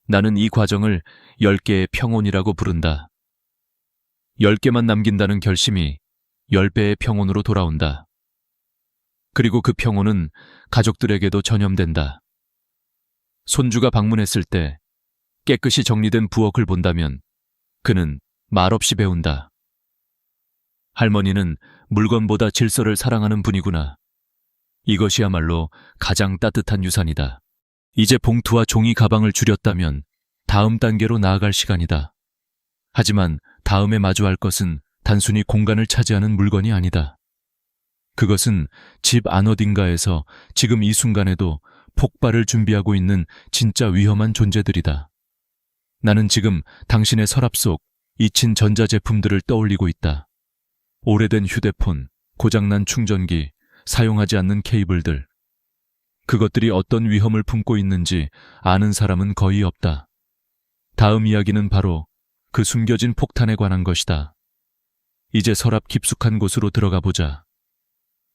나는 이 과정을 10개의 평온이라고 부른다. 10개만 남긴다는 결심이 10배의 평온으로 돌아온다. 그리고 그 평온은 가족들에게도 전염된다. 손주가 방문했을 때 깨끗이 정리된 부엌을 본다면 그는 말없이 배운다. 할머니는 물건보다 질서를 사랑하는 분이구나. 이것이야말로 가장 따뜻한 유산이다. 이제 봉투와 종이 가방을 줄였다면 다음 단계로 나아갈 시간이다. 하지만 다음에 마주할 것은 단순히 공간을 차지하는 물건이 아니다. 그것은 집 안 어딘가에서 지금 이 순간에도 폭발을 준비하고 있는 진짜 위험한 존재들이다. 나는 지금 당신의 서랍 속 잊힌 전자제품들을 떠올리고 있다. 오래된 휴대폰, 고장난 충전기, 사용하지 않는 케이블들. 그것들이 어떤 위험을 품고 있는지 아는 사람은 거의 없다. 다음 이야기는 바로 그 숨겨진 폭탄에 관한 것이다. 이제 서랍 깊숙한 곳으로 들어가 보자.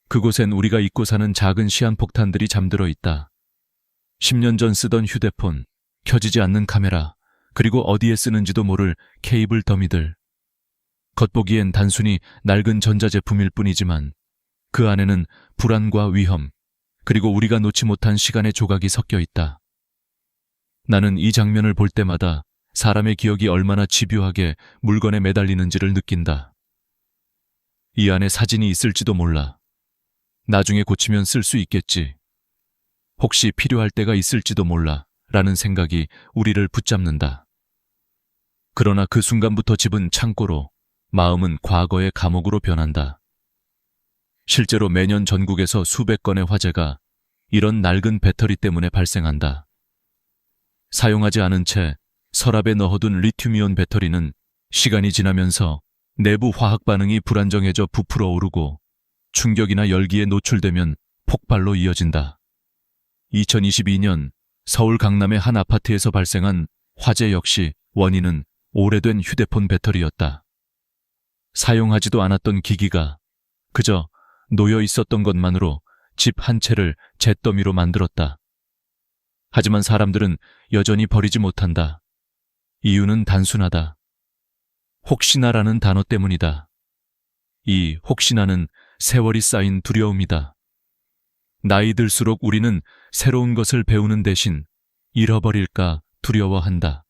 그곳엔 우리가 잊고 사는 작은 시한폭탄들이 잠들어 있다. 10년 전 쓰던 휴대폰, 켜지지 않는 카메라, 그리고 어디에 쓰는지도 모를 케이블 더미들. 겉보기엔 단순히 낡은 전자제품일 뿐이지만 그 안에는 불안과 위험, 그리고 우리가 놓지 못한 시간의 조각이 섞여 있다. 나는 이 장면을 볼 때마다 사람의 기억이 얼마나 집요하게 물건에 매달리는지를 느낀다. 이 안에 사진이 있을지도 몰라. 나중에 고치면 쓸 수 있겠지. 혹시 필요할 때가 있을지도 몰라 라는 생각이 우리를 붙잡는다. 그러나 그 순간부터 집은 창고로, 마음은 과거의 감옥으로 변한다. 실제로 매년 전국에서 수백 건의 화재가 이런 낡은 배터리 때문에 발생한다. 사용하지 않은 채 서랍에 넣어둔 리튬이온 배터리는 시간이 지나면서 내부 화학 반응이 불안정해져 부풀어 오르고 충격이나 열기에 노출되면 폭발로 이어진다. 2022년 서울 강남의 한 아파트에서 발생한 화재 역시 원인은 오래된 휴대폰 배터리였다. 사용하지도 않았던 기기가 그저 놓여 있었던 것만으로 집 한 채를 잿더미로 만들었다. 하지만 사람들은 여전히 버리지 못한다. 이유는 단순하다. 혹시나라는 단어 때문이다. 이 혹시나는 세월이 쌓인 두려움이다. 나이 들수록 우리는 새로운 것을 배우는 대신 잃어버릴까 두려워한다.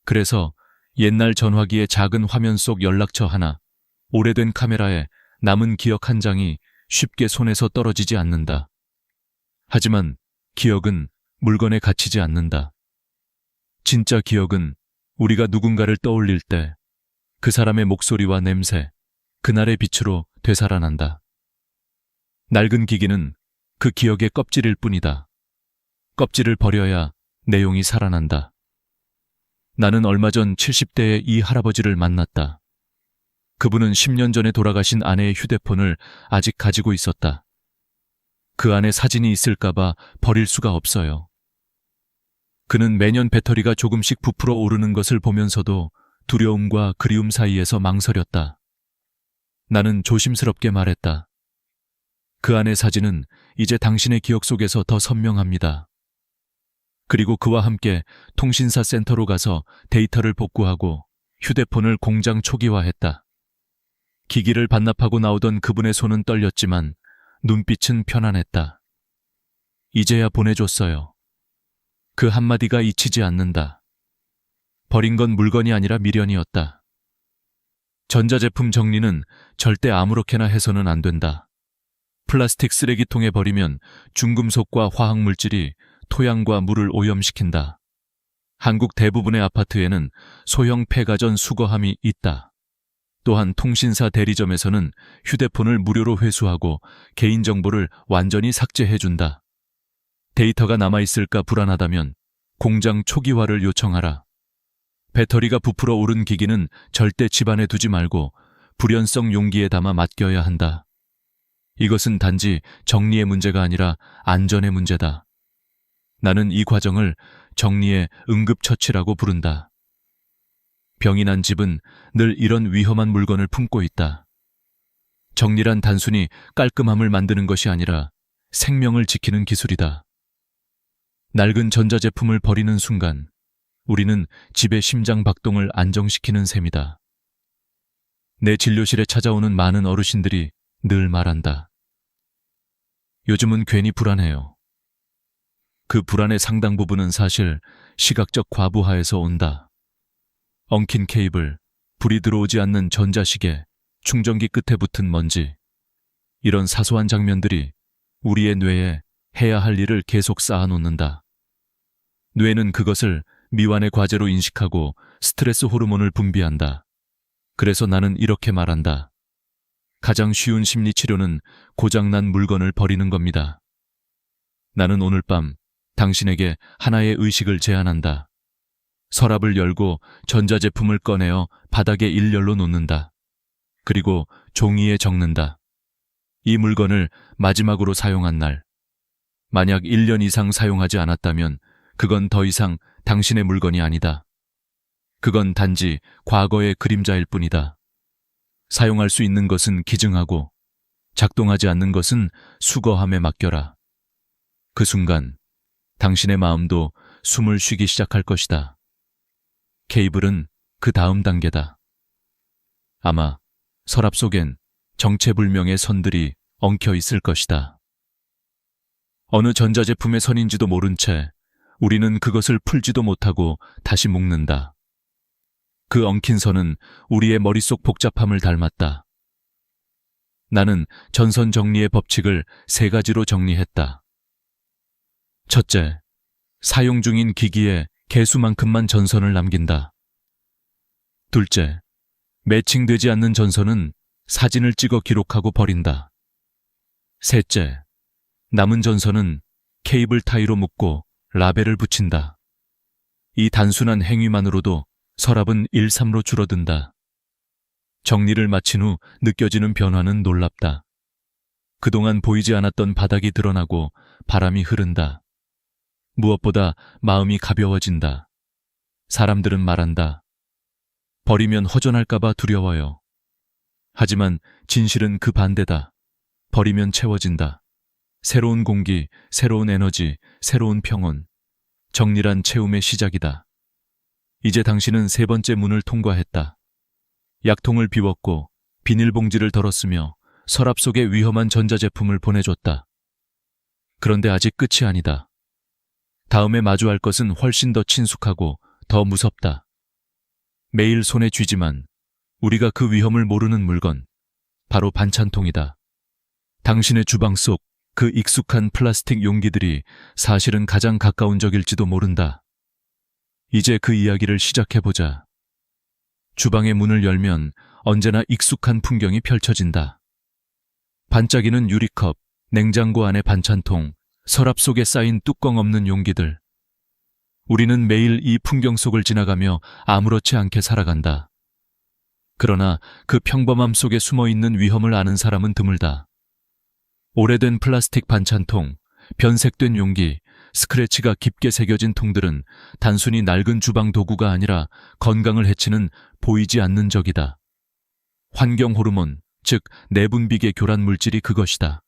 그래서 옛날 전화기의 작은 화면 속 연락처 하나, 오래된 카메라에 남은 기억 한 장이 쉽게 손에서 떨어지지 않는다. 하지만 기억은 물건에 갇히지 않는다. 진짜 기억은 우리가 누군가를 떠올릴 때 그 사람의 목소리와 냄새, 그날의 빛으로 되살아난다. 낡은 기기는 그 기억의 껍질일 뿐이다. 껍질을 버려야 내용이 살아난다. 나는 얼마 전 70대의 이 할아버지를 만났다. 그분은 10년 전에 돌아가신 아내의 휴대폰을 아직 가지고 있었다. 그 안에 사진이 있을까봐 버릴 수가 없어요. 그는 매년 배터리가 조금씩 부풀어 오르는 것을 보면서도 두려움과 그리움 사이에서 망설였다. 나는 조심스럽게 말했다. 그 안의 사진은 이제 당신의 기억 속에서 더 선명합니다. 그리고 그와 함께 통신사 센터로 가서 데이터를 복구하고 휴대폰을 공장 초기화했다. 기기를 반납하고 나오던 그분의 손은 떨렸지만 눈빛은 편안했다. 이제야 보내줬어요. 그 한마디가 잊히지 않는다. 버린 건 물건이 아니라 미련이었다. 전자제품 정리는 절대 아무렇게나 해서는 안 된다. 플라스틱 쓰레기통에 버리면 중금속과 화학물질이 토양과 물을 오염시킨다. 한국 대부분의 아파트에는 소형 폐가전 수거함이 있다. 또한 통신사 대리점에서는 휴대폰을 무료로 회수하고 개인정보를 완전히 삭제해준다. 데이터가 남아있을까 불안하다면 공장 초기화를 요청하라. 배터리가 부풀어 오른 기기는 절대 집안에 두지 말고 불연성 용기에 담아 맡겨야 한다. 이것은 단지 정리의 문제가 아니라 안전의 문제다. 나는 이 과정을 정리의 응급처치라고 부른다. 병이 난 집은 늘 이런 위험한 물건을 품고 있다. 정리란 단순히 깔끔함을 만드는 것이 아니라 생명을 지키는 기술이다. 낡은 전자제품을 버리는 순간 우리는 집의 심장 박동을 안정시키는 셈이다. 내 진료실에 찾아오는 많은 어르신들이 늘 말한다. 요즘은 괜히 불안해요. 그 불안의 상당 부분은 사실 시각적 과부하에서 온다. 엉킨 케이블, 불이 들어오지 않는 전자시계, 충전기 끝에 붙은 먼지. 이런 사소한 장면들이 우리의 뇌에 해야 할 일을 계속 쌓아놓는다. 뇌는 그것을 미완의 과제로 인식하고 스트레스 호르몬을 분비한다. 그래서 나는 이렇게 말한다. 가장 쉬운 심리치료는 고장난 물건을 버리는 겁니다. 나는 오늘 밤 당신에게 하나의 의식을 제안한다. 서랍을 열고 전자제품을 꺼내어 바닥에 일렬로 놓는다. 그리고 종이에 적는다. 이 물건을 마지막으로 사용한 날. 만약 1년 이상 사용하지 않았다면 그건 더 이상 당신의 물건이 아니다. 그건 단지 과거의 그림자일 뿐이다. 사용할 수 있는 것은 기증하고 작동하지 않는 것은 수거함에 맡겨라. 그 순간 당신의 마음도 숨을 쉬기 시작할 것이다. 케이블은 그 다음 단계다. 아마 서랍 속엔 정체불명의 선들이 엉켜 있을 것이다. 어느 전자제품의 선인지도 모른 채 우리는 그것을 풀지도 못하고 다시 묶는다. 그 엉킨 선은 우리의 머릿속 복잡함을 닮았다. 나는 전선 정리의 법칙을 3가지로 정리했다. 첫째, 사용 중인 기기에 개수만큼만 전선을 남긴다. 둘째, 매칭되지 않는 전선은 사진을 찍어 기록하고 버린다. 셋째, 남은 전선은 케이블 타이로 묶고 라벨을 붙인다. 이 단순한 행위만으로도 서랍은 1-3로 줄어든다. 정리를 마친 후 느껴지는 변화는 놀랍다. 그동안 보이지 않았던 바닥이 드러나고 바람이 흐른다. 무엇보다 마음이 가벼워진다. 사람들은 말한다. 버리면 허전할까봐 두려워요. 하지만 진실은 그 반대다. 버리면 채워진다. 새로운 공기, 새로운 에너지, 새로운 평온. 정밀한 채움의 시작이다. 이제 당신은 세 번째 문을 통과했다. 약통을 비웠고 비닐봉지를 덜었으며 서랍 속에 위험한 전자제품을 보내줬다. 그런데 아직 끝이 아니다. 다음에 마주할 것은 훨씬 더 친숙하고 더 무섭다. 매일 손에 쥐지만 우리가 그 위험을 모르는 물건, 바로 반찬통이다. 당신의 주방 속 그 익숙한 플라스틱 용기들이 사실은 가장 가까운 적일지도 모른다. 이제 그 이야기를 시작해보자. 주방의 문을 열면 언제나 익숙한 풍경이 펼쳐진다. 반짝이는 유리컵, 냉장고 안의 반찬통, 서랍 속에 쌓인 뚜껑 없는 용기들. 우리는 매일 이 풍경 속을 지나가며 아무렇지 않게 살아간다. 그러나 그 평범함 속에 숨어있는 위험을 아는 사람은 드물다. 오래된 플라스틱 반찬통, 변색된 용기, 스크래치가 깊게 새겨진 통들은 단순히 낡은 주방 도구가 아니라 건강을 해치는 보이지 않는 적이다. 환경 호르몬, 즉 내분비계 교란 물질이 그것이다.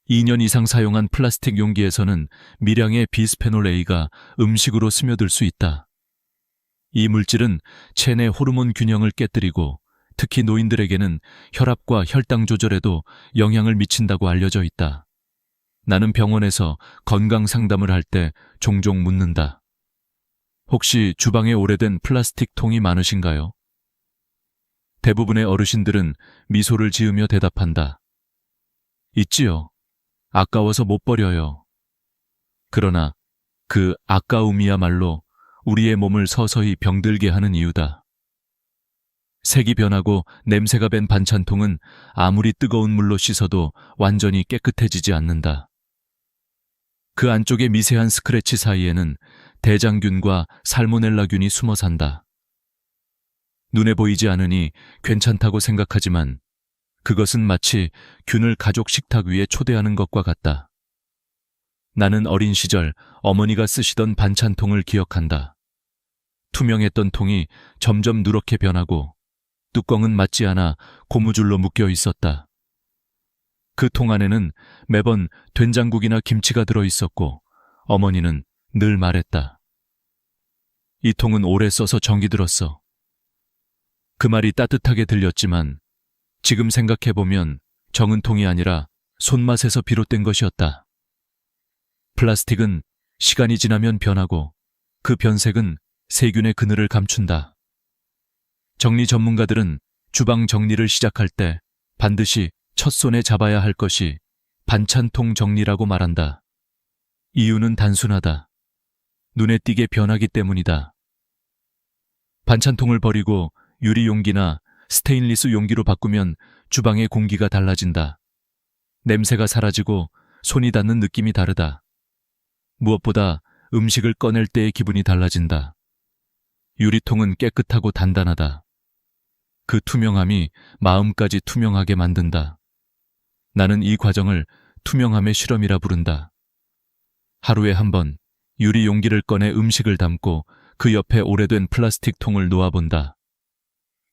2년 이상 사용한 플라스틱 용기에서는 미량의 비스페놀 A가 음식으로 스며들 수 있다. 이 물질은 체내 호르몬 균형을 깨뜨리고 특히 노인들에게는 혈압과 혈당 조절에도 영향을 미친다고 알려져 있다. 나는 병원에서 건강 상담을 할 때 종종 묻는다. 혹시 주방에 오래된 플라스틱 통이 많으신가요? 대부분의 어르신들은 미소를 지으며 대답한다. 있지요. 아까워서 못 버려요. 그러나 그 아까움이야말로 우리의 몸을 서서히 병들게 하는 이유다. 색이 변하고 냄새가 밴 반찬통은 아무리 뜨거운 물로 씻어도 완전히 깨끗해지지 않는다. 그 안쪽의 미세한 스크래치 사이에는 대장균과 살모넬라균이 숨어 산다. 눈에 보이지 않으니 괜찮다고 생각하지만 그것은 마치 균을 가족 식탁 위에 초대하는 것과 같다. 나는 어린 시절 어머니가 쓰시던 반찬통을 기억한다. 투명했던 통이 점점 누렇게 변하고 뚜껑은 맞지 않아 고무줄로 묶여 있었다. 그 통 안에는 매번 된장국이나 김치가 들어 있었고 어머니는 늘 말했다. 이 통은 오래 써서 정이 들었어. 그 말이 따뜻하게 들렸지만 지금 생각해보면 정은 통이 아니라 손맛에서 비롯된 것이었다. 플라스틱은 시간이 지나면 변하고 그 변색은 세균의 그늘을 감춘다. 정리 전문가들은 주방 정리를 시작할 때 반드시 첫 손에 잡아야 할 것이 반찬통 정리라고 말한다. 이유는 단순하다. 눈에 띄게 변하기 때문이다. 반찬통을 버리고 유리 용기나 스테인리스 용기로 바꾸면 주방의 공기가 달라진다. 냄새가 사라지고 손이 닿는 느낌이 다르다. 무엇보다 음식을 꺼낼 때의 기분이 달라진다. 유리통은 깨끗하고 단단하다. 그 투명함이 마음까지 투명하게 만든다. 나는 이 과정을 투명함의 실험이라 부른다. 하루에 한 번 유리 용기를 꺼내 음식을 담고 그 옆에 오래된 플라스틱 통을 놓아본다.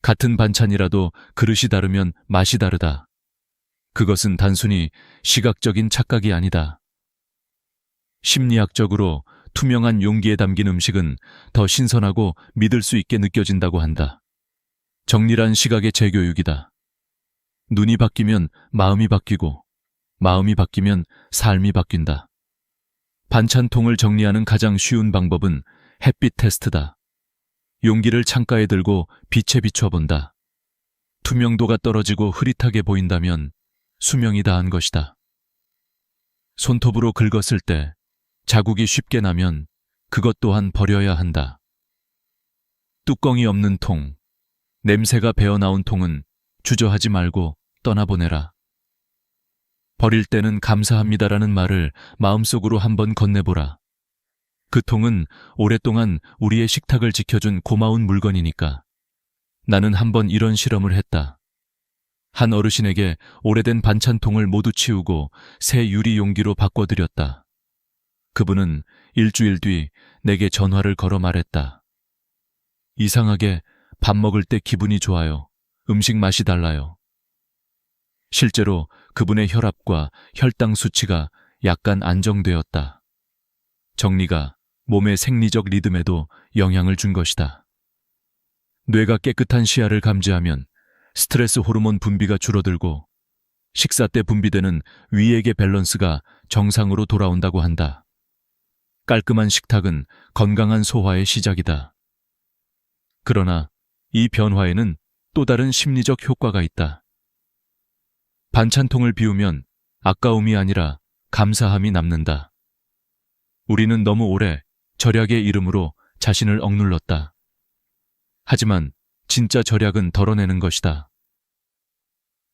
같은 반찬이라도 그릇이 다르면 맛이 다르다. 그것은 단순히 시각적인 착각이 아니다. 심리학적으로 투명한 용기에 담긴 음식은 더 신선하고 믿을 수 있게 느껴진다고 한다. 정밀한 시각의 재교육이다. 눈이 바뀌면 마음이 바뀌고 마음이 바뀌면 삶이 바뀐다. 반찬통을 정리하는 가장 쉬운 방법은 햇빛 테스트다. 용기를 창가에 들고 빛에 비춰본다. 투명도가 떨어지고 흐릿하게 보인다면 수명이 다한 것이다. 손톱으로 긁었을 때 자국이 쉽게 나면 그것 또한 버려야 한다. 뚜껑이 없는 통, 냄새가 배어나온 통은 주저하지 말고 떠나보내라. 버릴 때는 감사합니다라는 말을 마음속으로 한번 건네보라. 그 통은 오랫동안 우리의 식탁을 지켜준 고마운 물건이니까. 나는 한번 이런 실험을 했다. 한 어르신에게 오래된 반찬통을 모두 치우고 새 유리 용기로 바꿔드렸다. 그분은 일주일 뒤 내게 전화를 걸어 말했다. 이상하게 밥 먹을 때 기분이 좋아요. 음식 맛이 달라요. 실제로 그분의 혈압과 혈당 수치가 약간 안정되었다. 정리가 몸의 생리적 리듬에도 영향을 준 것이다. 뇌가 깨끗한 시야를 감지하면 스트레스 호르몬 분비가 줄어들고 식사 때 분비되는 위액의 밸런스가 정상으로 돌아온다고 한다. 깔끔한 식탁은 건강한 소화의 시작이다. 그러나 이 변화에는 또 다른 심리적 효과가 있다. 반찬통을 비우면 아까움이 아니라 감사함이 남는다. 우리는 너무 오래 절약의 이름으로 자신을 억눌렀다. 하지만 진짜 절약은 덜어내는 것이다.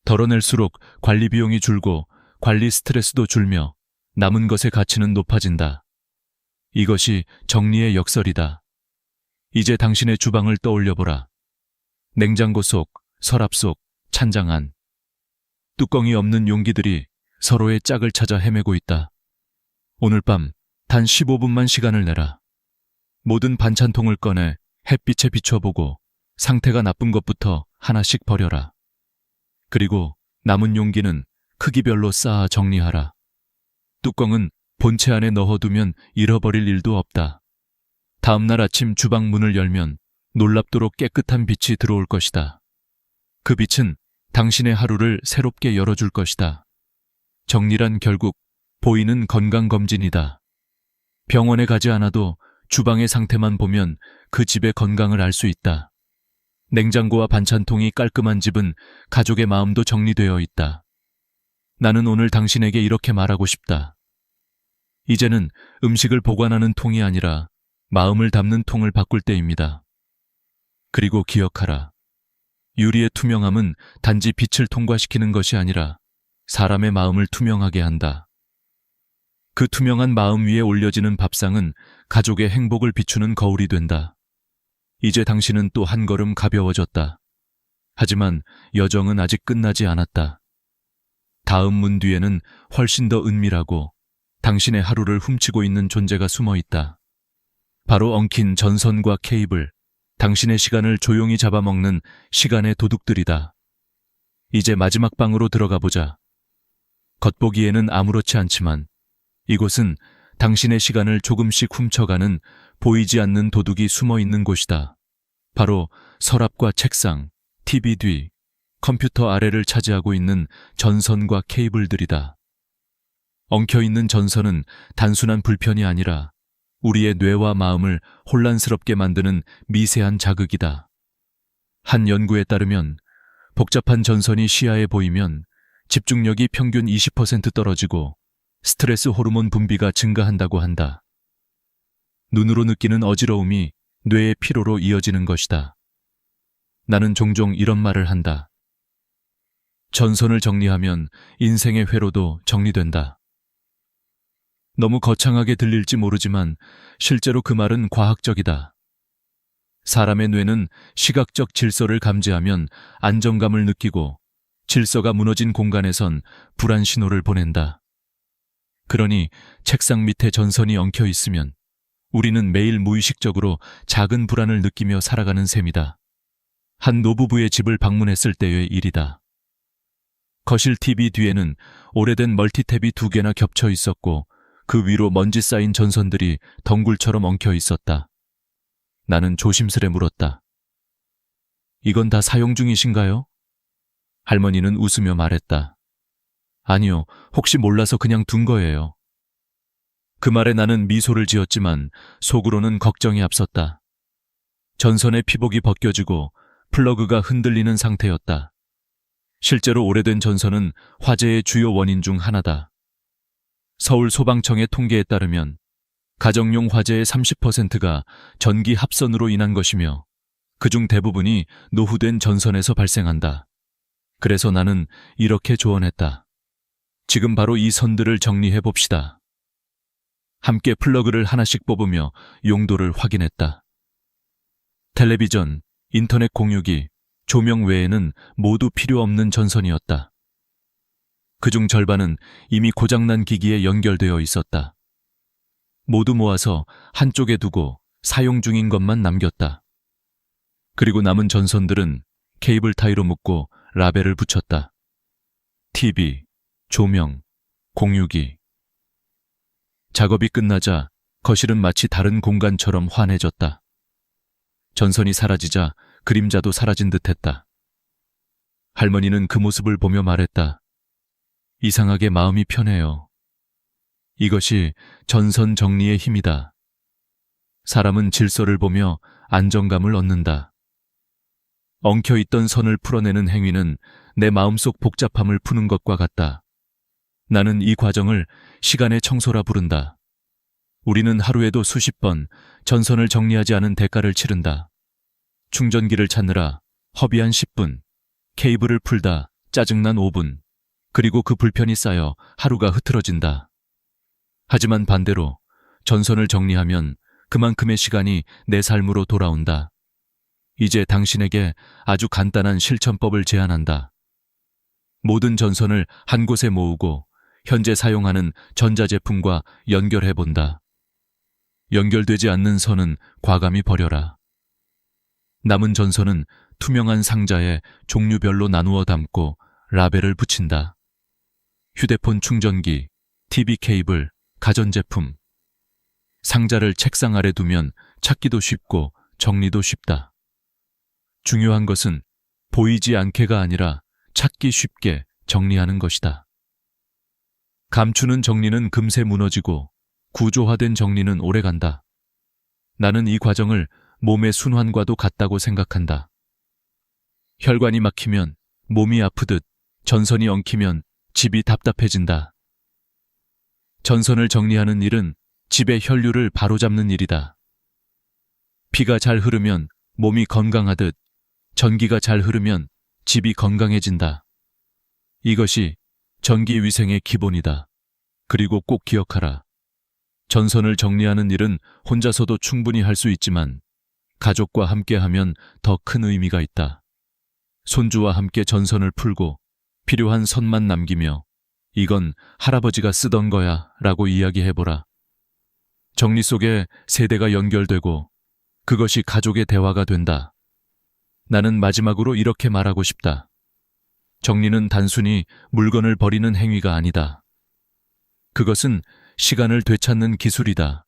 덜어낼수록 관리 비용이 줄고 관리 스트레스도 줄며 남은 것의 가치는 높아진다. 이것이 정리의 역설이다. 이제 당신의 주방을 떠올려보라. 냉장고 속, 서랍 속, 찬장 안. 뚜껑이 없는 용기들이 서로의 짝을 찾아 헤매고 있다. 오늘 밤 단 15분만 시간을 내라. 모든 반찬통을 꺼내 햇빛에 비춰보고 상태가 나쁜 것부터 하나씩 버려라. 그리고 남은 용기는 크기별로 쌓아 정리하라. 뚜껑은 본체 안에 넣어두면 잃어버릴 일도 없다. 다음날 아침 주방 문을 열면 놀랍도록 깨끗한 빛이 들어올 것이다. 그 빛은 당신의 하루를 새롭게 열어줄 것이다. 정리란 결국 보이는 건강검진이다. 병원에 가지 않아도 주방의 상태만 보면 그 집의 건강을 알 수 있다. 냉장고와 반찬통이 깔끔한 집은 가족의 마음도 정리되어 있다. 나는 오늘 당신에게 이렇게 말하고 싶다. 이제는 음식을 보관하는 통이 아니라 마음을 담는 통을 바꿀 때입니다. 그리고 기억하라. 유리의 투명함은 단지 빛을 통과시키는 것이 아니라 사람의 마음을 투명하게 한다. 그 투명한 마음 위에 올려지는 밥상은 가족의 행복을 비추는 거울이 된다. 이제 당신은 또 한 걸음 가벼워졌다. 하지만 여정은 아직 끝나지 않았다. 다음 문 뒤에는 훨씬 더 은밀하고 당신의 하루를 훔치고 있는 존재가 숨어 있다. 바로 엉킨 전선과 케이블, 당신의 시간을 조용히 잡아먹는 시간의 도둑들이다. 이제 마지막 방으로 들어가 보자. 겉보기에는 아무렇지 않지만 이곳은 당신의 시간을 조금씩 훔쳐가는 보이지 않는 도둑이 숨어 있는 곳이다. 바로 서랍과 책상, TV 뒤, 컴퓨터 아래를 차지하고 있는 전선과 케이블들이다. 엉켜있는 전선은 단순한 불편이 아니라 우리의 뇌와 마음을 혼란스럽게 만드는 미세한 자극이다. 한 연구에 따르면 복잡한 전선이 시야에 보이면 집중력이 평균 20% 떨어지고 스트레스 호르몬 분비가 증가한다고 한다. 눈으로 느끼는 어지러움이 뇌의 피로로 이어지는 것이다. 나는 종종 이런 말을 한다. 전선을 정리하면 인생의 회로도 정리된다. 너무 거창하게 들릴지 모르지만 실제로 그 말은 과학적이다. 사람의 뇌는 시각적 질서를 감지하면 안정감을 느끼고 질서가 무너진 공간에선 불안 신호를 보낸다. 그러니 책상 밑에 전선이 엉켜 있으면 우리는 매일 무의식적으로 작은 불안을 느끼며 살아가는 셈이다. 한 노부부의 집을 방문했을 때의 일이다. 거실 TV 뒤에는 오래된 멀티탭이 2개나 겹쳐 있었고 그 위로 먼지 쌓인 전선들이 덩굴처럼 엉켜 있었다. 나는 조심스레 물었다. 이건 다 사용 중이신가요? 할머니는 웃으며 말했다. 아니요, 혹시 몰라서 그냥 둔 거예요. 그 말에 나는 미소를 지었지만 속으로는 걱정이 앞섰다. 전선의 피복이 벗겨지고 플러그가 흔들리는 상태였다. 실제로 오래된 전선은 화재의 주요 원인 중 하나다. 서울 소방청의 통계에 따르면 가정용 화재의 30%가 전기 합선으로 인한 것이며 그중 대부분이 노후된 전선에서 발생한다. 그래서 나는 이렇게 조언했다. 지금 바로 이 선들을 정리해 봅시다. 함께 플러그를 하나씩 뽑으며 용도를 확인했다. 텔레비전, 인터넷 공유기, 조명 외에는 모두 필요 없는 전선이었다. 그중 절반은 이미 고장난 기기에 연결되어 있었다. 모두 모아서 한쪽에 두고 사용 중인 것만 남겼다. 그리고 남은 전선들은 케이블 타이로 묶고 라벨을 붙였다. TV, 조명, 공유기. 작업이 끝나자 거실은 마치 다른 공간처럼 환해졌다. 전선이 사라지자 그림자도 사라진 듯했다. 할머니는 그 모습을 보며 말했다. 이상하게 마음이 편해요. 이것이 전선 정리의 힘이다. 사람은 질서를 보며 안정감을 얻는다. 엉켜있던 선을 풀어내는 행위는 내 마음속 복잡함을 푸는 것과 같다. 나는 이 과정을 시간의 청소라 부른다. 우리는 하루에도 수십 번 전선을 정리하지 않은 대가를 치른다. 충전기를 찾느라 허비한 10분, 케이블을 풀다 짜증난 5분, 그리고 그 불편이 쌓여 하루가 흐트러진다. 하지만 반대로 전선을 정리하면 그만큼의 시간이 내 삶으로 돌아온다. 이제 당신에게 아주 간단한 실천법을 제안한다. 모든 전선을 한 곳에 모으고 현재 사용하는 전자제품과 연결해본다. 연결되지 않는 선은 과감히 버려라. 남은 전선은 투명한 상자에 종류별로 나누어 담고 라벨을 붙인다. 휴대폰 충전기, TV 케이블, 가전제품. 상자를 책상 아래 두면 찾기도 쉽고 정리도 쉽다. 중요한 것은 보이지 않게가 아니라 찾기 쉽게 정리하는 것이다. 감추는 정리는 금세 무너지고 구조화된 정리는 오래간다. 나는 이 과정을 몸의 순환과도 같다고 생각한다. 혈관이 막히면 몸이 아프듯 전선이 엉키면 집이 답답해진다. 전선을 정리하는 일은 집의 혈류를 바로잡는 일이다. 피가 잘 흐르면 몸이 건강하듯 전기가 잘 흐르면 집이 건강해진다. 이것이 전기위생의 기본이다. 그리고 꼭 기억하라. 전선을 정리하는 일은 혼자서도 충분히 할 수 있지만 가족과 함께하면 더 큰 의미가 있다. 손주와 함께 전선을 풀고 필요한 선만 남기며 이건 할아버지가 쓰던 거야 라고 이야기해보라. 정리 속에 세대가 연결되고 그것이 가족의 대화가 된다. 나는 마지막으로 이렇게 말하고 싶다. 정리는 단순히 물건을 버리는 행위가 아니다. 그것은 시간을 되찾는 기술이다.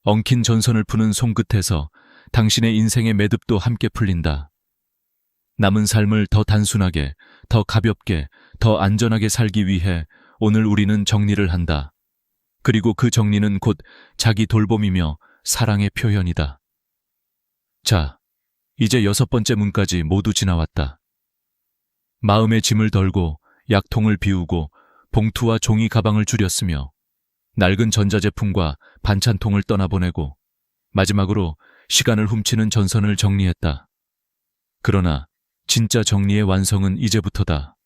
엉킨 전선을 푸는 손끝에서 당신의 인생의 매듭도 함께 풀린다. 남은 삶을 더 단순하게, 더 가볍게, 더 안전하게 살기 위해 오늘 우리는 정리를 한다. 그리고 그 정리는 곧 자기 돌봄이며 사랑의 표현이다. 자, 이제 6번째 문까지 모두 지나왔다. 마음의 짐을 덜고 약통을 비우고 봉투와 종이 가방을 줄였으며 낡은 전자제품과 반찬통을 떠나보내고 마지막으로 시간을 훔치는 전선을 정리했다. 그러나 진짜 정리의 완성은 이제부터다.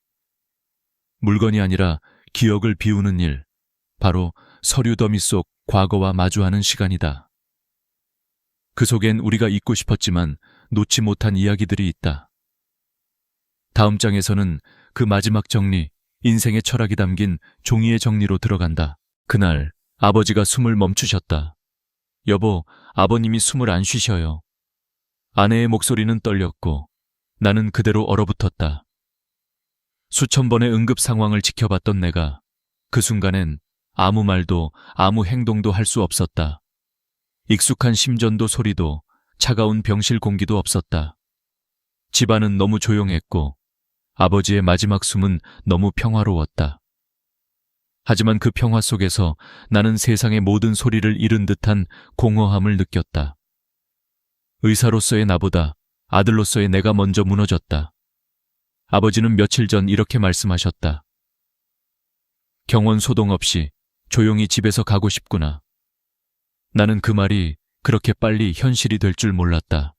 물건이 아니라 기억을 비우는 일, 바로 서류 더미 속 과거와 마주하는 시간이다. 그 속엔 우리가 잊고 싶었지만 놓지 못한 이야기들이 있다. 다음 장에서는 그 마지막 정리, 인생의 철학이 담긴 종이의 정리로 들어간다. 그날 아버지가 숨을 멈추셨다. 여보, 아버님이 숨을 안 쉬셔요. 아내의 목소리는 떨렸고 나는 그대로 얼어붙었다. 수천 번의 응급 상황을 지켜봤던 내가 그 순간엔 아무 말도 아무 행동도 할 수 없었다. 익숙한 심전도 소리도 차가운 병실 공기도 없었다. 집안은 너무 조용했고 아버지의 마지막 숨은 너무 평화로웠다. 하지만 그 평화 속에서 나는 세상의 모든 소리를 잃은 듯한 공허함을 느꼈다. 의사로서의 나보다 아들로서의 내가 먼저 무너졌다. 아버지는 며칠 전 이렇게 말씀하셨다. 경원 소동 없이 조용히 집에서 가고 싶구나. 나는 그 말이 그렇게 빨리 현실이 될 줄 몰랐다.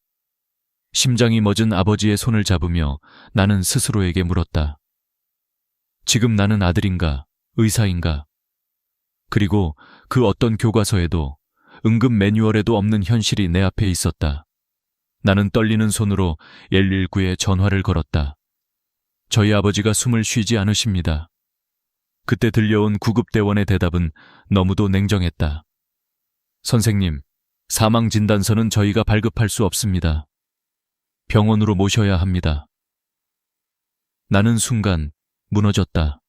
심장이 멎은 아버지의 손을 잡으며 나는 스스로에게 물었다. 지금 나는 아들인가, 의사인가? 그리고 그 어떤 교과서에도 응급 매뉴얼에도 없는 현실이 내 앞에 있었다. 나는 떨리는 손으로 119에 전화를 걸었다. 저희 아버지가 숨을 쉬지 않으십니다. 그때 들려온 구급대원의 대답은 너무도 냉정했다. 선생님, 사망진단서는 저희가 발급할 수 없습니다. 병원으로 모셔야 합니다. 나는 순간 무너졌다.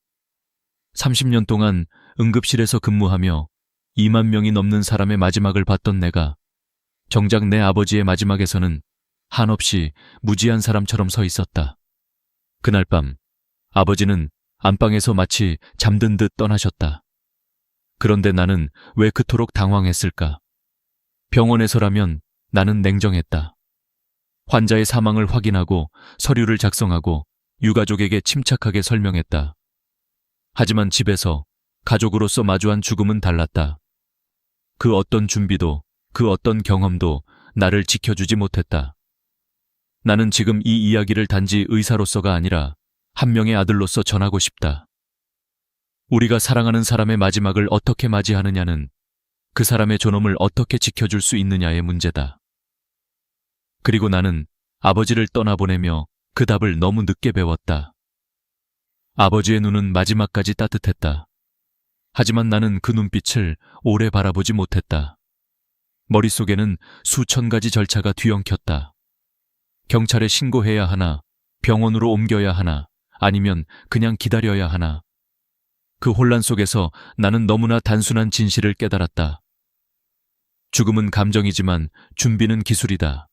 30년 동안 응급실에서 근무하며 2만 명이 넘는 사람의 마지막을 봤던 내가 정작 내 아버지의 마지막에서는 한없이 무지한 사람처럼 서 있었다. 그날 밤 아버지는 안방에서 마치 잠든 듯 떠나셨다. 그런데 나는 왜 그토록 당황했을까? 병원에서라면 나는 냉정했다. 환자의 사망을 확인하고 서류를 작성하고 유가족에게 침착하게 설명했다. 하지만 집에서 가족으로서 마주한 죽음은 달랐다. 그 어떤 준비도 그 어떤 경험도 나를 지켜주지 못했다. 나는 지금 이 이야기를 단지 의사로서가 아니라 한 명의 아들로서 전하고 싶다. 우리가 사랑하는 사람의 마지막을 어떻게 맞이하느냐는 그 사람의 존엄을 어떻게 지켜줄 수 있느냐의 문제다. 그리고 나는 아버지를 떠나보내며 그 답을 너무 늦게 배웠다. 아버지의 눈은 마지막까지 따뜻했다. 하지만 나는 그 눈빛을 오래 바라보지 못했다. 머릿속에는 수천 가지 절차가 뒤엉켰다. 경찰에 신고해야 하나, 병원으로 옮겨야 하나, 아니면 그냥 기다려야 하나. 그 혼란 속에서 나는 너무나 단순한 진실을 깨달았다. 죽음은 감정이지만 준비는 기술이다.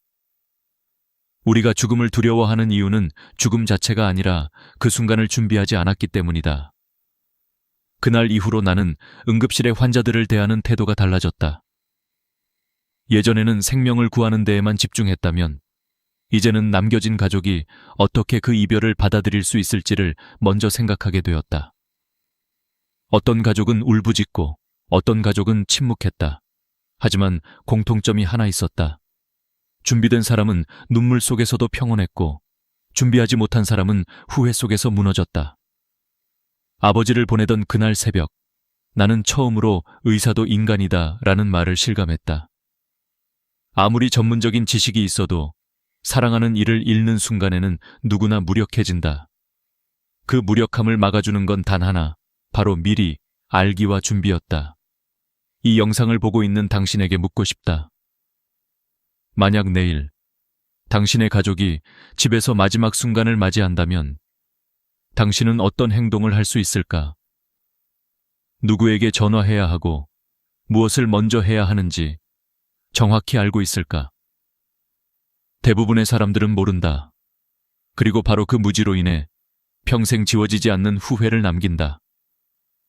우리가 죽음을 두려워하는 이유는 죽음 자체가 아니라 그 순간을 준비하지 않았기 때문이다. 그날 이후로 나는 응급실의 환자들을 대하는 태도가 달라졌다. 예전에는 생명을 구하는 데에만 집중했다면 이제는 남겨진 가족이 어떻게 그 이별을 받아들일 수 있을지를 먼저 생각하게 되었다. 어떤 가족은 울부짖고 어떤 가족은 침묵했다. 하지만 공통점이 하나 있었다. 준비된 사람은 눈물 속에서도 평온했고 준비하지 못한 사람은 후회 속에서 무너졌다. 아버지를 보내던 그날 새벽, 나는 처음으로 의사도 인간이다 라는 말을 실감했다. 아무리 전문적인 지식이 있어도 사랑하는 이를 잃는 순간에는 누구나 무력해진다. 그 무력함을 막아주는 건 단 하나, 바로 미리 알기와 준비였다. 이 영상을 보고 있는 당신에게 묻고 싶다. 만약 내일 당신의 가족이 집에서 마지막 순간을 맞이한다면 당신은 어떤 행동을 할 수 있을까? 누구에게 전화해야 하고 무엇을 먼저 해야 하는지 정확히 알고 있을까? 대부분의 사람들은 모른다. 그리고 바로 그 무지로 인해 평생 지워지지 않는 후회를 남긴다.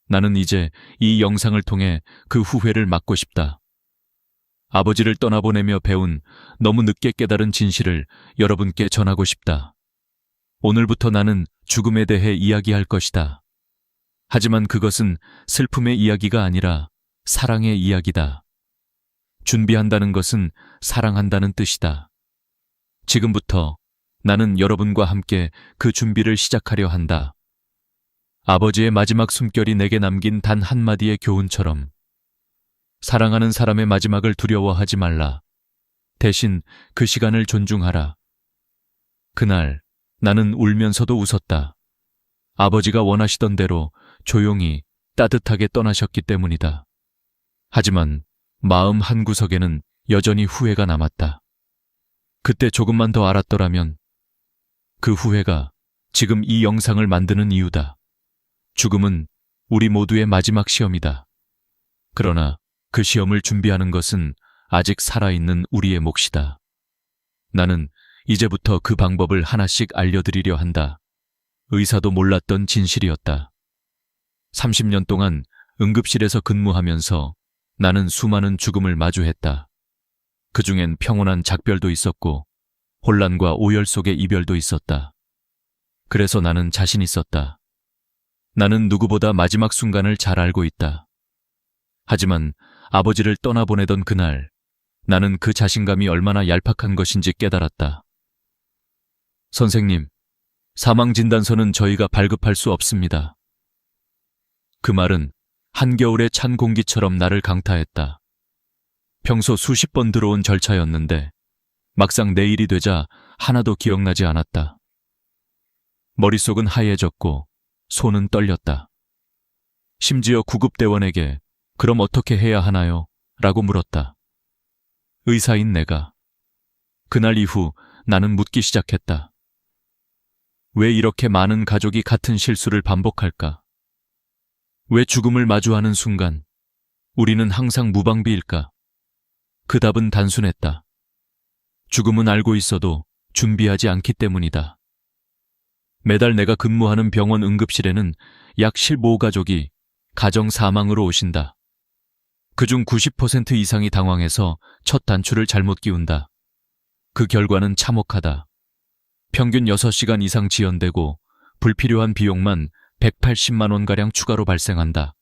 나는 이제 이 영상을 통해 그 후회를 막고 싶다. 아버지를 떠나보내며 배운 너무 늦게 깨달은 진실을 여러분께 전하고 싶다. 오늘부터 나는 죽음에 대해 이야기할 것이다. 하지만 그것은 슬픔의 이야기가 아니라 사랑의 이야기다. 준비한다는 것은 사랑한다는 뜻이다. 지금부터 나는 여러분과 함께 그 준비를 시작하려 한다. 아버지의 마지막 숨결이 내게 남긴 단 한마디의 교훈처럼 사랑하는 사람의 마지막을 두려워하지 말라. 대신 그 시간을 존중하라. 그날 나는 울면서도 웃었다. 아버지가 원하시던 대로 조용히 따뜻하게 떠나셨기 때문이다. 하지만 마음 한구석에는 여전히 후회가 남았다. 그때 조금만 더 알았더라면 그 후회가 지금 이 영상을 만드는 이유다. 죽음은 우리 모두의 마지막 시험이다. 그러나 그 시험을 준비하는 것은 아직 살아있는 우리의 몫이다. 나는 이제부터 그 방법을 하나씩 알려드리려 한다. 의사도 몰랐던 진실이었다. 30년 동안 응급실에서 근무하면서 나는 수많은 죽음을 마주했다. 그중엔 평온한 작별도 있었고 혼란과 오열 속의 이별도 있었다. 그래서 나는 자신 있었다. 나는 누구보다 마지막 순간을 잘 알고 있다. 하지만 아버지를 떠나보내던 그날, 나는 그 자신감이 얼마나 얄팍한 것인지 깨달았다. 선생님, 사망진단서는 저희가 발급할 수 없습니다. 그 말은 한겨울의 찬 공기처럼 나를 강타했다. 평소 수십 번 들어온 절차였는데 막상 내일이 되자 하나도 기억나지 않았다. 머릿속은 하얘졌고 손은 떨렸다. 심지어 구급대원에게 그럼 어떻게 해야 하나요? 라고 물었다. 의사인 내가. 그날 이후 나는 묻기 시작했다. 왜 이렇게 많은 가족이 같은 실수를 반복할까? 왜 죽음을 마주하는 순간 우리는 항상 무방비일까? 그 답은 단순했다. 죽음은 알고 있어도 준비하지 않기 때문이다. 매달 내가 근무하는 병원 응급실에는 약 15가족이 가정 사망으로 오신다. 그중 90% 이상이 당황해서 첫 단추를 잘못 끼운다. 그 결과는 참혹하다. 평균 6시간 이상 지연되고 불필요한 비용만 180만 원가량 추가로 발생한다.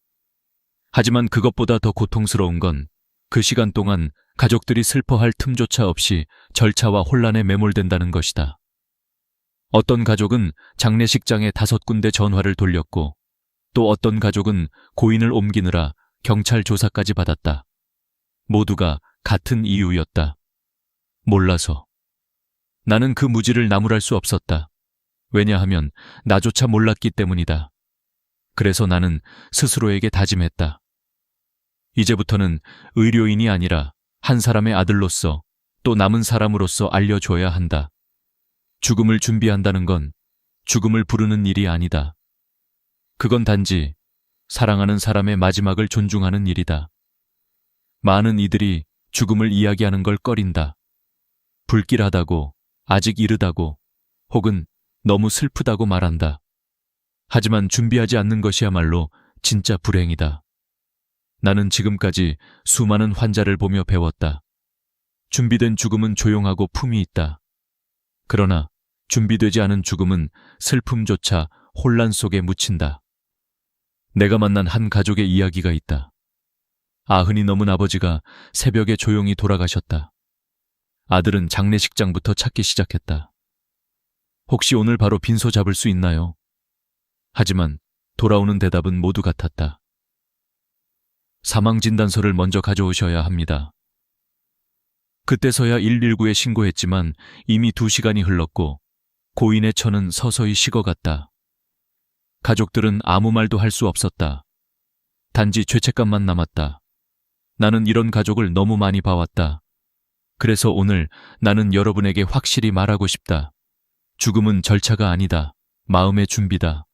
하지만 그것보다 더 고통스러운 건 그 시간 동안 가족들이 슬퍼할 틈조차 없이 절차와 혼란에 매몰된다는 것이다. 어떤 가족은 장례식장에 5군데 전화를 돌렸고 또 어떤 가족은 고인을 옮기느라 경찰 조사까지 받았다. 모두가 같은 이유였다. 몰라서. 나는 그 무지를 나무랄 수 없었다. 왜냐하면 나조차 몰랐기 때문이다. 그래서 나는 스스로에게 다짐했다. 이제부터는 의료인이 아니라 한 사람의 아들로서 또 남은 사람으로서 알려줘야 한다. 죽음을 준비한다는 건 죽음을 부르는 일이 아니다. 그건 단지 사랑하는 사람의 마지막을 존중하는 일이다. 많은 이들이 죽음을 이야기하는 걸 꺼린다. 불길하다고, 아직 이르다고, 혹은 너무 슬프다고 말한다. 하지만 준비하지 않는 것이야말로 진짜 불행이다. 나는 지금까지 수많은 환자를 보며 배웠다. 준비된 죽음은 조용하고 품이 있다. 그러나 준비되지 않은 죽음은 슬픔조차 혼란 속에 묻힌다. 내가 만난 한 가족의 이야기가 있다. 90이 넘은 아버지가 새벽에 조용히 돌아가셨다. 아들은 장례식장부터 찾기 시작했다. 혹시 오늘 바로 빈소 잡을 수 있나요? 하지만 돌아오는 대답은 모두 같았다. 사망진단서를 먼저 가져오셔야 합니다. 그때서야 119에 신고했지만 이미 2시간이 흘렀고 고인의 처는 서서히 식어갔다. 가족들은 아무 말도 할 수 없었다. 단지 죄책감만 남았다. 나는 이런 가족을 너무 많이 봐왔다. 그래서 오늘 나는 여러분에게 확실히 말하고 싶다. 죽음은 절차가 아니다. 마음의 준비다.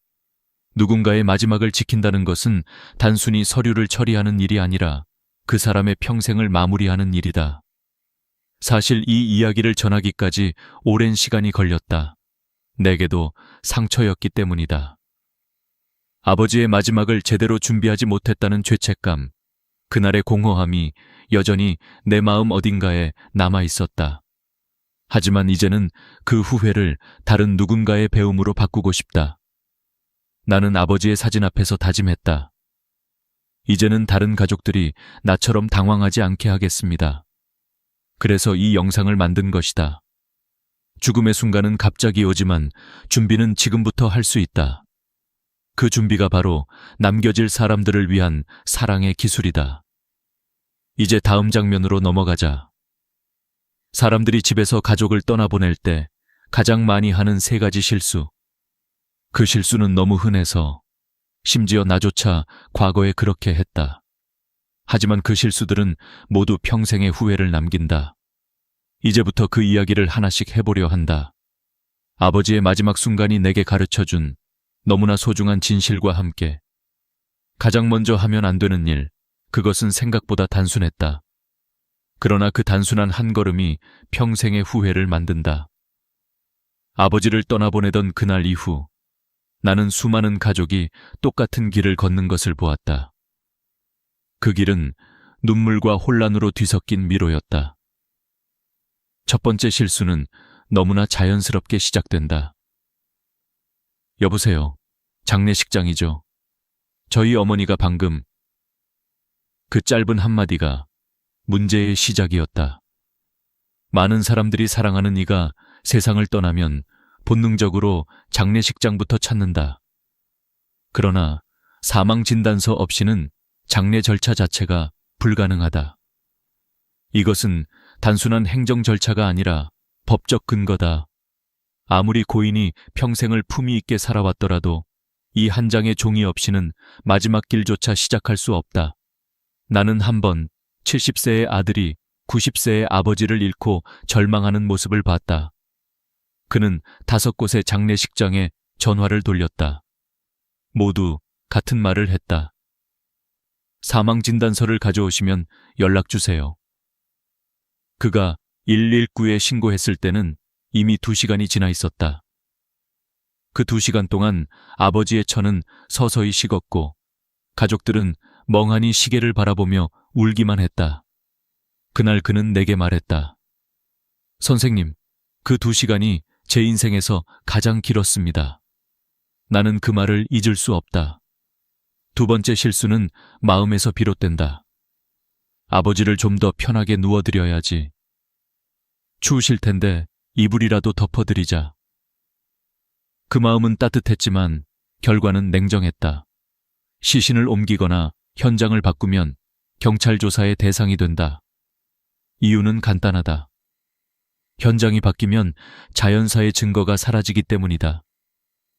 누군가의 마지막을 지킨다는 것은 단순히 서류를 처리하는 일이 아니라 그 사람의 평생을 마무리하는 일이다. 사실 이 이야기를 전하기까지 오랜 시간이 걸렸다. 내게도 상처였기 때문이다. 아버지의 마지막을 제대로 준비하지 못했다는 죄책감, 그날의 공허함이 여전히 내 마음 어딘가에 남아 있었다. 하지만 이제는 그 후회를 다른 누군가의 배움으로 바꾸고 싶다. 나는 아버지의 사진 앞에서 다짐했다. 이제는 다른 가족들이 나처럼 당황하지 않게 하겠습니다. 그래서 이 영상을 만든 것이다. 죽음의 순간은 갑자기 오지만 준비는 지금부터 할 수 있다. 그 준비가 바로 남겨질 사람들을 위한 사랑의 기술이다. 이제 다음 장면으로 넘어가자. 사람들이 집에서 가족을 떠나보낼 때 가장 많이 하는 3가지 실수. 그 실수는 너무 흔해서 심지어 나조차 과거에 그렇게 했다. 하지만 그 실수들은 모두 평생의 후회를 남긴다. 이제부터 그 이야기를 하나씩 해보려 한다. 아버지의 마지막 순간이 내게 가르쳐준 너무나 소중한 진실과 함께 가장 먼저 하면 안 되는 일, 그것은 생각보다 단순했다. 그러나 그 단순한 한 걸음이 평생의 후회를 만든다. 아버지를 떠나보내던 그날 이후 나는 수많은 가족이 똑같은 길을 걷는 것을 보았다. 그 길은 눈물과 혼란으로 뒤섞인 미로였다. 첫 번째 실수는 너무나 자연스럽게 시작된다. 여보세요. 장례식장이죠. 저희 어머니가 방금. 그 짧은 한마디가 문제의 시작이었다. 많은 사람들이 사랑하는 이가 세상을 떠나면 본능적으로 장례식장부터 찾는다. 그러나 사망진단서 없이는 장례 절차 자체가 불가능하다. 이것은 단순한 행정 절차가 아니라 법적 근거다. 아무리 고인이 평생을 품위 있게 살아왔더라도 이 한 장의 종이 없이는 마지막 길조차 시작할 수 없다. 나는 한 번 70세의 아들이 90세의 아버지를 잃고 절망하는 모습을 봤다. 그는 5곳의 장례식장에 전화를 돌렸다. 모두 같은 말을 했다. 사망진단서를 가져오시면 연락주세요. 그가 119에 신고했을 때는 이미 2시간이 지나 있었다. 그 2시간 동안 아버지의 처는 서서히 식었고 가족들은 멍하니 시계를 바라보며 울기만 했다. 그날 그는 내게 말했다. 선생님, 그 2시간이 제 인생에서 가장 길었습니다. 나는 그 말을 잊을 수 없다. 2번째 실수는 마음에서 비롯된다. 아버지를 좀 더 편하게 누워드려야지. 추우실 텐데 이불이라도 덮어드리자. 그 마음은 따뜻했지만 결과는 냉정했다. 시신을 옮기거나 현장을 바꾸면 경찰 조사의 대상이 된다. 이유는 간단하다. 현장이 바뀌면 자연사의 증거가 사라지기 때문이다.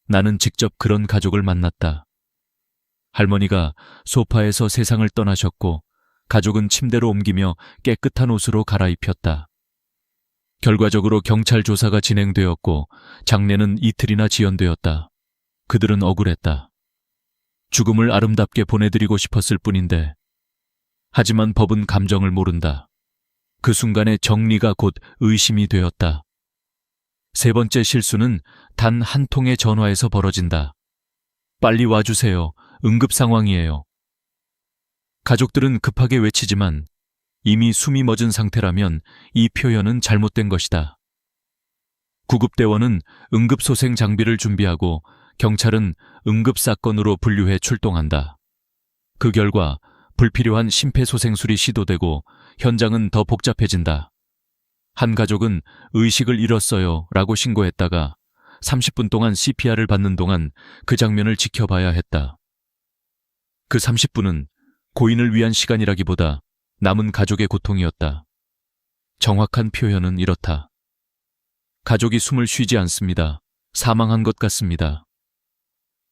나는 직접 그런 가족을 만났다. 할머니가 소파에서 세상을 떠나셨고 가족은 침대로 옮기며 깨끗한 옷으로 갈아입혔다. 결과적으로 경찰 조사가 진행되었고 장례는 이틀이나 지연되었다. 그들은 억울했다. 죽음을 아름답게 보내드리고 싶었을 뿐인데. 하지만 법은 감정을 모른다. 그 순간에 정리가 곧 의심이 되었다. 3번째 실수는 단 한 통의 전화에서 벌어진다. 빨리 와주세요. 응급 상황이에요. 가족들은 급하게 외치지만 이미 숨이 멎은 상태라면 이 표현은 잘못된 것이다. 구급대원은 응급소생 장비를 준비하고 경찰은 응급사건으로 분류해 출동한다. 그 결과 불필요한 심폐소생술이 시도되고 현장은 더 복잡해진다. 한 가족은 의식을 잃었어요 라고 신고했다가 30분 동안 CPR을 받는 동안 그 장면을 지켜봐야 했다. 그 30분은 고인을 위한 시간이라기보다 남은 가족의 고통이었다. 정확한 표현은 이렇다. 가족이 숨을 쉬지 않습니다. 사망한 것 같습니다.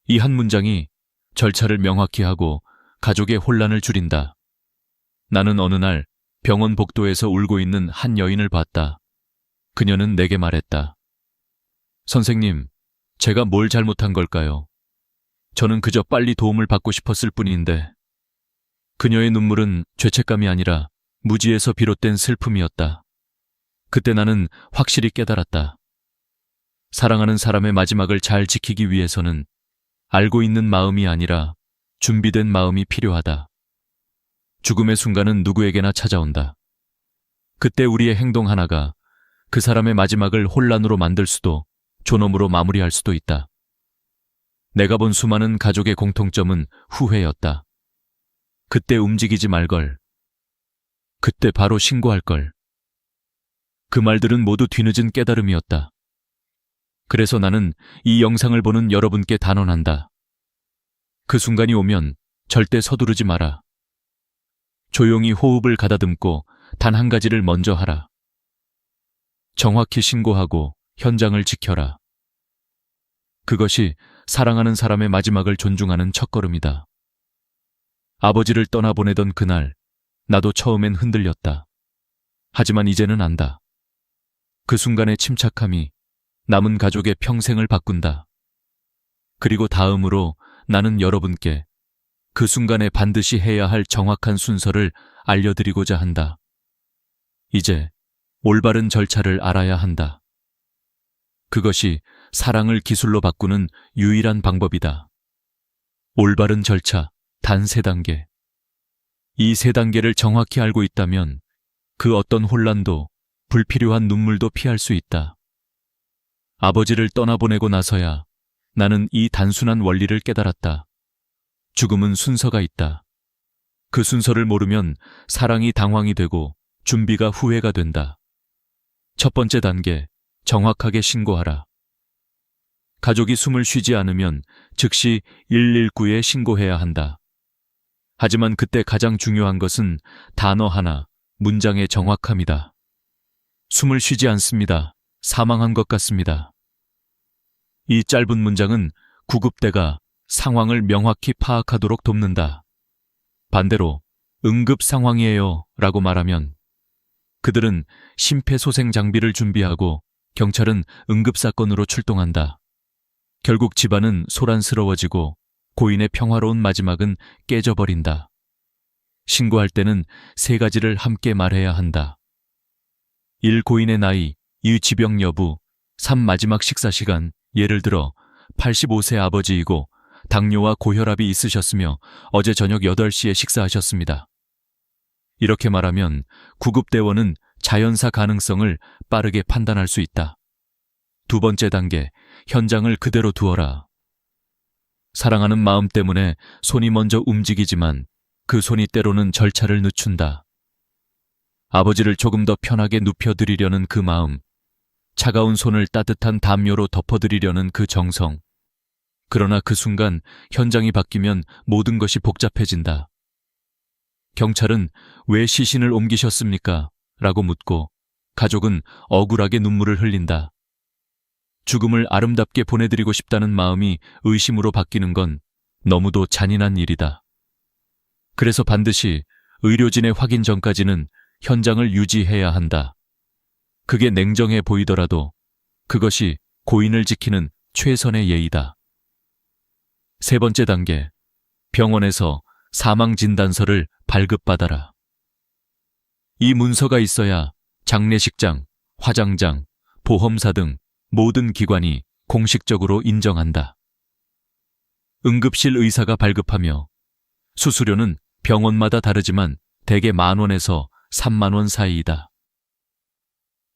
이 한 문장이 절차를 명확히 하고 가족의 혼란을 줄인다. 나는 어느 날 병원 복도에서 울고 있는 한 여인을 봤다. 그녀는 내게 말했다. 선생님, 제가 뭘 잘못한 걸까요? 저는 그저 빨리 도움을 받고 싶었을 뿐인데. 그녀의 눈물은 죄책감이 아니라 무지에서 비롯된 슬픔이었다. 그때 나는 확실히 깨달았다. 사랑하는 사람의 마지막을 잘 지키기 위해서는 알고 있는 마음이 아니라 준비된 마음이 필요하다. 죽음의 순간은 누구에게나 찾아온다. 그때 우리의 행동 하나가 그 사람의 마지막을 혼란으로 만들 수도 존엄으로 마무리할 수도 있다. 내가 본 수많은 가족의 공통점은 후회였다. 그때 움직이지 말걸. 그때 바로 신고할걸. 그 말들은 모두 뒤늦은 깨달음이었다. 그래서 나는 이 영상을 보는 여러분께 단언한다. 그 순간이 오면 절대 서두르지 마라. 조용히 호흡을 가다듬고 단 한 가지를 먼저 하라. 정확히 신고하고 현장을 지켜라. 그것이 사랑하는 사람의 마지막을 존중하는 첫걸음이다. 아버지를 떠나보내던 그날, 나도 처음엔 흔들렸다. 하지만 이제는 안다. 그 순간의 침착함이 남은 가족의 평생을 바꾼다. 그리고 다음으로 나는 여러분께 그 순간에 반드시 해야 할 정확한 순서를 알려드리고자 한다. 이제 올바른 절차를 알아야 한다. 그것이 사랑을 기술로 바꾸는 유일한 방법이다. 올바른 절차 단 3단계. 이 3단계를 정확히 알고 있다면 그 어떤 혼란도 불필요한 눈물도 피할 수 있다. 아버지를 떠나보내고 나서야 나는 이 단순한 원리를 깨달았다. 죽음은 순서가 있다. 그 순서를 모르면 사랑이 당황이 되고 준비가 후회가 된다. 첫 번째 단계, 정확하게 신고하라. 가족이 숨을 쉬지 않으면 즉시 119에 신고해야 한다. 하지만 그때 가장 중요한 것은 단어 하나, 문장의 정확함이다. 숨을 쉬지 않습니다. 사망한 것 같습니다. 이 짧은 문장은 구급대가 상황을 명확히 파악하도록 돕는다. 반대로 응급 상황이에요 라고 말하면 그들은 심폐소생 장비를 준비하고 경찰은 응급사건으로 출동한다. 결국 집안은 소란스러워지고 고인의 평화로운 마지막은 깨져버린다. 신고할 때는 세 가지를 함께 말해야 한다. 1. 고인의 나이, 2. 지병 여부, 3. 마지막 식사 시간, 예를 들어 85세 아버지이고 당뇨와 고혈압이 있으셨으며 어제 저녁 8시에 식사하셨습니다. 이렇게 말하면 구급대원은 자연사 가능성을 빠르게 판단할 수 있다. 두 번째 단계, 현장을 그대로 두어라. 사랑하는 마음 때문에 손이 먼저 움직이지만 그 손이 때로는 절차를 늦춘다. 아버지를 조금 더 편하게 눕혀드리려는 그 마음, 차가운 손을 따뜻한 담요로 덮어드리려는 그 정성. 그러나 그 순간 현장이 바뀌면 모든 것이 복잡해진다. 경찰은 왜 시신을 옮기셨습니까? 라고 묻고 가족은 억울하게 눈물을 흘린다. 죽음을 아름답게 보내드리고 싶다는 마음이 의심으로 바뀌는 건 너무도 잔인한 일이다. 그래서 반드시 의료진의 확인 전까지는 현장을 유지해야 한다. 그게 냉정해 보이더라도 그것이 고인을 지키는 최선의 예의다. 세 번째 단계, 병원에서 사망진단서를 발급받아라. 이 문서가 있어야 장례식장, 화장장, 보험사 등 모든 기관이 공식적으로 인정한다. 응급실 의사가 발급하며 수수료는 병원마다 다르지만 대개 10,000원에서 30,000원 사이이다.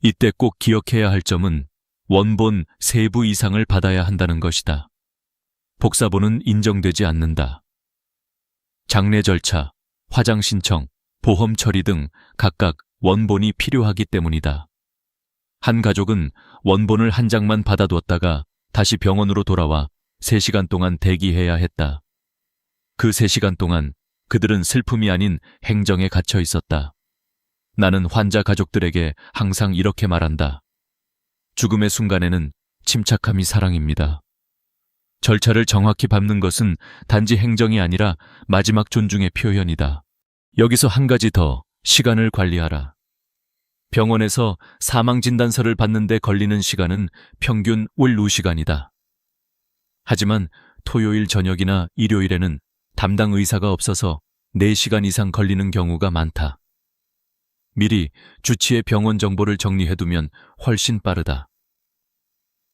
이때 꼭 기억해야 할 점은 원본 3부 이상을 받아야 한다는 것이다. 복사본은 인정되지 않는다. 장례 절차, 화장 신청, 보험 처리 등 각각 원본이 필요하기 때문이다. 한 가족은 원본을 한 장만 받아두었다가 다시 병원으로 돌아와 3시간 동안 대기해야 했다. 그 3시간 동안 그들은 슬픔이 아닌 행정에 갇혀 있었다. 나는 환자 가족들에게 항상 이렇게 말한다. 죽음의 순간에는 침착함이 사랑입니다. 절차를 정확히 밟는 것은 단지 행정이 아니라 마지막 존중의 표현이다. 여기서 한 가지 더, 시간을 관리하라. 병원에서 사망진단서를 받는데 걸리는 시간은 평균 월 2시간이다. 하지만 토요일 저녁이나 일요일에는 담당 의사가 없어서 4시간 이상 걸리는 경우가 많다. 미리 주치의 병원 정보를 정리해두면 훨씬 빠르다.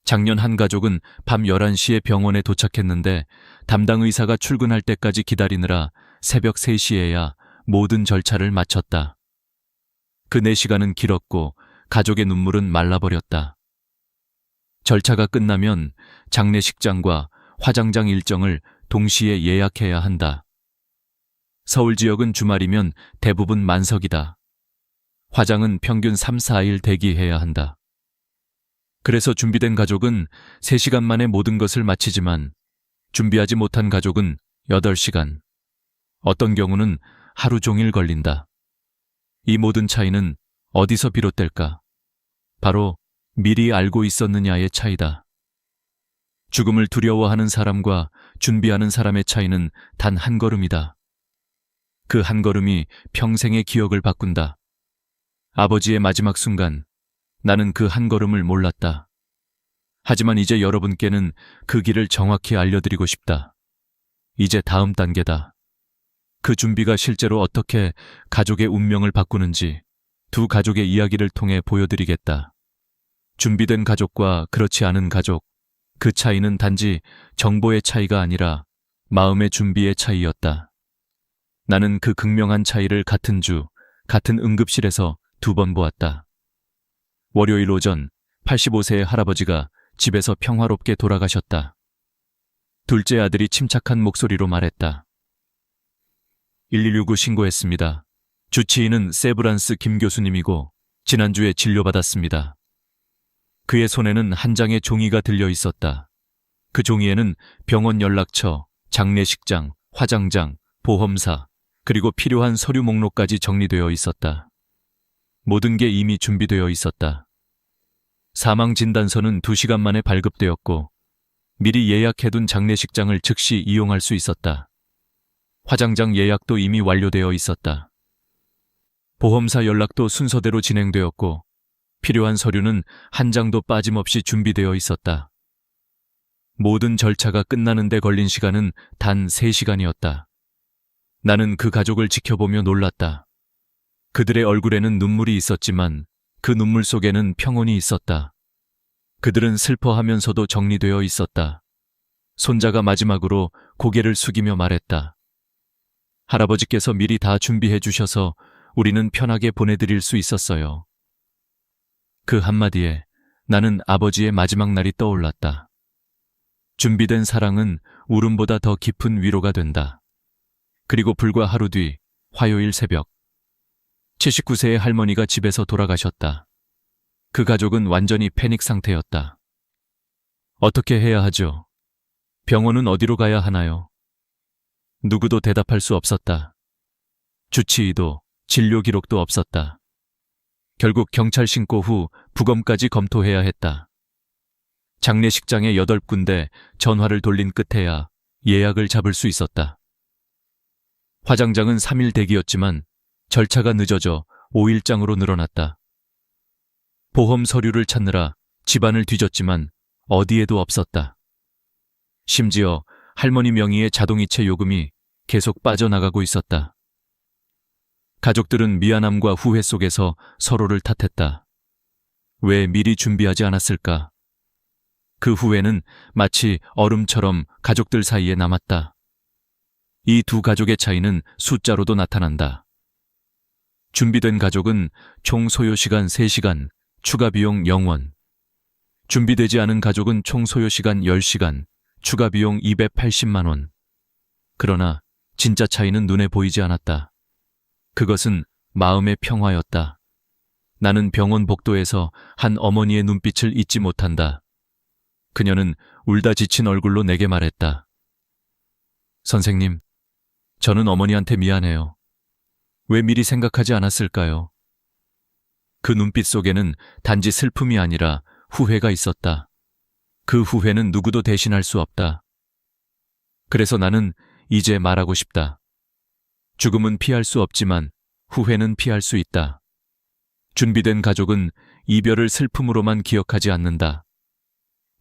작년 한 가족은 밤 11시에 병원에 도착했는데 담당 의사가 출근할 때까지 기다리느라 새벽 3시에야 모든 절차를 마쳤다. 그 4시간은 길었고 가족의 눈물은 말라버렸다. 절차가 끝나면 장례식장과 화장장 일정을 동시에 예약해야 한다. 서울 지역은 주말이면 대부분 만석이다. 화장은 평균 3, 4일 대기해야 한다. 그래서 준비된 가족은 3시간 만에 모든 것을 마치지만 준비하지 못한 가족은 8시간, 어떤 경우는 하루 종일 걸린다. 이 모든 차이는 어디서 비롯될까? 바로 미리 알고 있었느냐의 차이다. 죽음을 두려워하는 사람과 준비하는 사람의 차이는 단 한 걸음이다. 그 한 걸음이 평생의 기억을 바꾼다. 아버지의 마지막 순간, 나는 그 한 걸음을 몰랐다. 하지만 이제 여러분께는 그 길을 정확히 알려드리고 싶다. 이제 다음 단계다. 그 준비가 실제로 어떻게 가족의 운명을 바꾸는지 두 가족의 이야기를 통해 보여드리겠다. 준비된 가족과 그렇지 않은 가족, 그 차이는 단지 정보의 차이가 아니라 마음의 준비의 차이였다. 나는 그 극명한 차이를 같은 주, 같은 응급실에서 2번 보았다. 월요일 오전 85세의 할아버지가 집에서 평화롭게 돌아가셨다. 둘째 아들이 침착한 목소리로 말했다. 1169 신고했습니다. 주치의는 세브란스 김 교수님이고 지난주에 진료받았습니다. 그의 손에는 한 장의 종이가 들려 있었다. 그 종이에는 병원 연락처, 장례식장, 화장장, 보험사, 그리고 필요한 서류 목록까지 정리되어 있었다. 모든 게 이미 준비되어 있었다. 사망 진단서는 2시간 만에 발급되었고 미리 예약해둔 장례식장을 즉시 이용할 수 있었다. 화장장 예약도 이미 완료되어 있었다. 보험사 연락도 순서대로 진행되었고 필요한 서류는 한 장도 빠짐없이 준비되어 있었다. 모든 절차가 끝나는 데 걸린 시간은 단 3시간이었다. 나는 그 가족을 지켜보며 놀랐다. 그들의 얼굴에는 눈물이 있었지만 그 눈물 속에는 평온이 있었다. 그들은 슬퍼하면서도 정리되어 있었다. 손자가 마지막으로 고개를 숙이며 말했다. 할아버지께서 미리 다 준비해 주셔서 우리는 편하게 보내드릴 수 있었어요. 그 한마디에 나는 아버지의 마지막 날이 떠올랐다. 준비된 사랑은 울음보다 더 깊은 위로가 된다. 그리고 불과 하루 뒤 화요일 새벽 79세의 할머니가 집에서 돌아가셨다. 그 가족은 완전히 패닉 상태였다. 어떻게 해야 하죠? 병원은 어디로 가야 하나요? 누구도 대답할 수 없었다. 주치의도 진료 기록도 없었다. 결국 경찰 신고 후 부검까지 검토해야 했다. 장례식장에 8군데 전화를 돌린 끝에야 예약을 잡을 수 있었다. 화장장은 3일 대기였지만 절차가 늦어져 5일장으로 늘어났다. 보험 서류를 찾느라 집안을 뒤졌지만 어디에도 없었다. 심지어 할머니 명의의 자동이체 요금이 계속 빠져나가고 있었다. 가족들은 미안함과 후회 속에서 서로를 탓했다. 왜 미리 준비하지 않았을까? 그 후회는 마치 얼음처럼 가족들 사이에 남았다. 이 두 가족의 차이는 숫자로도 나타난다. 준비된 가족은 총 소요시간 3시간, 추가 비용 0원. 준비되지 않은 가족은 총 소요시간 10시간, 추가 비용 280만 원. 그러나 진짜 차이는 눈에 보이지 않았다. 그것은 마음의 평화였다. 나는 병원 복도에서 한 어머니의 눈빛을 잊지 못한다. 그녀는 울다 지친 얼굴로 내게 말했다. 선생님, 저는 어머니한테 미안해요. 왜 미리 생각하지 않았을까요? 그 눈빛 속에는 단지 슬픔이 아니라 후회가 있었다. 그 후회는 누구도 대신할 수 없다. 그래서 나는 이제 말하고 싶다. 죽음은 피할 수 없지만 후회는 피할 수 있다. 준비된 가족은 이별을 슬픔으로만 기억하지 않는다.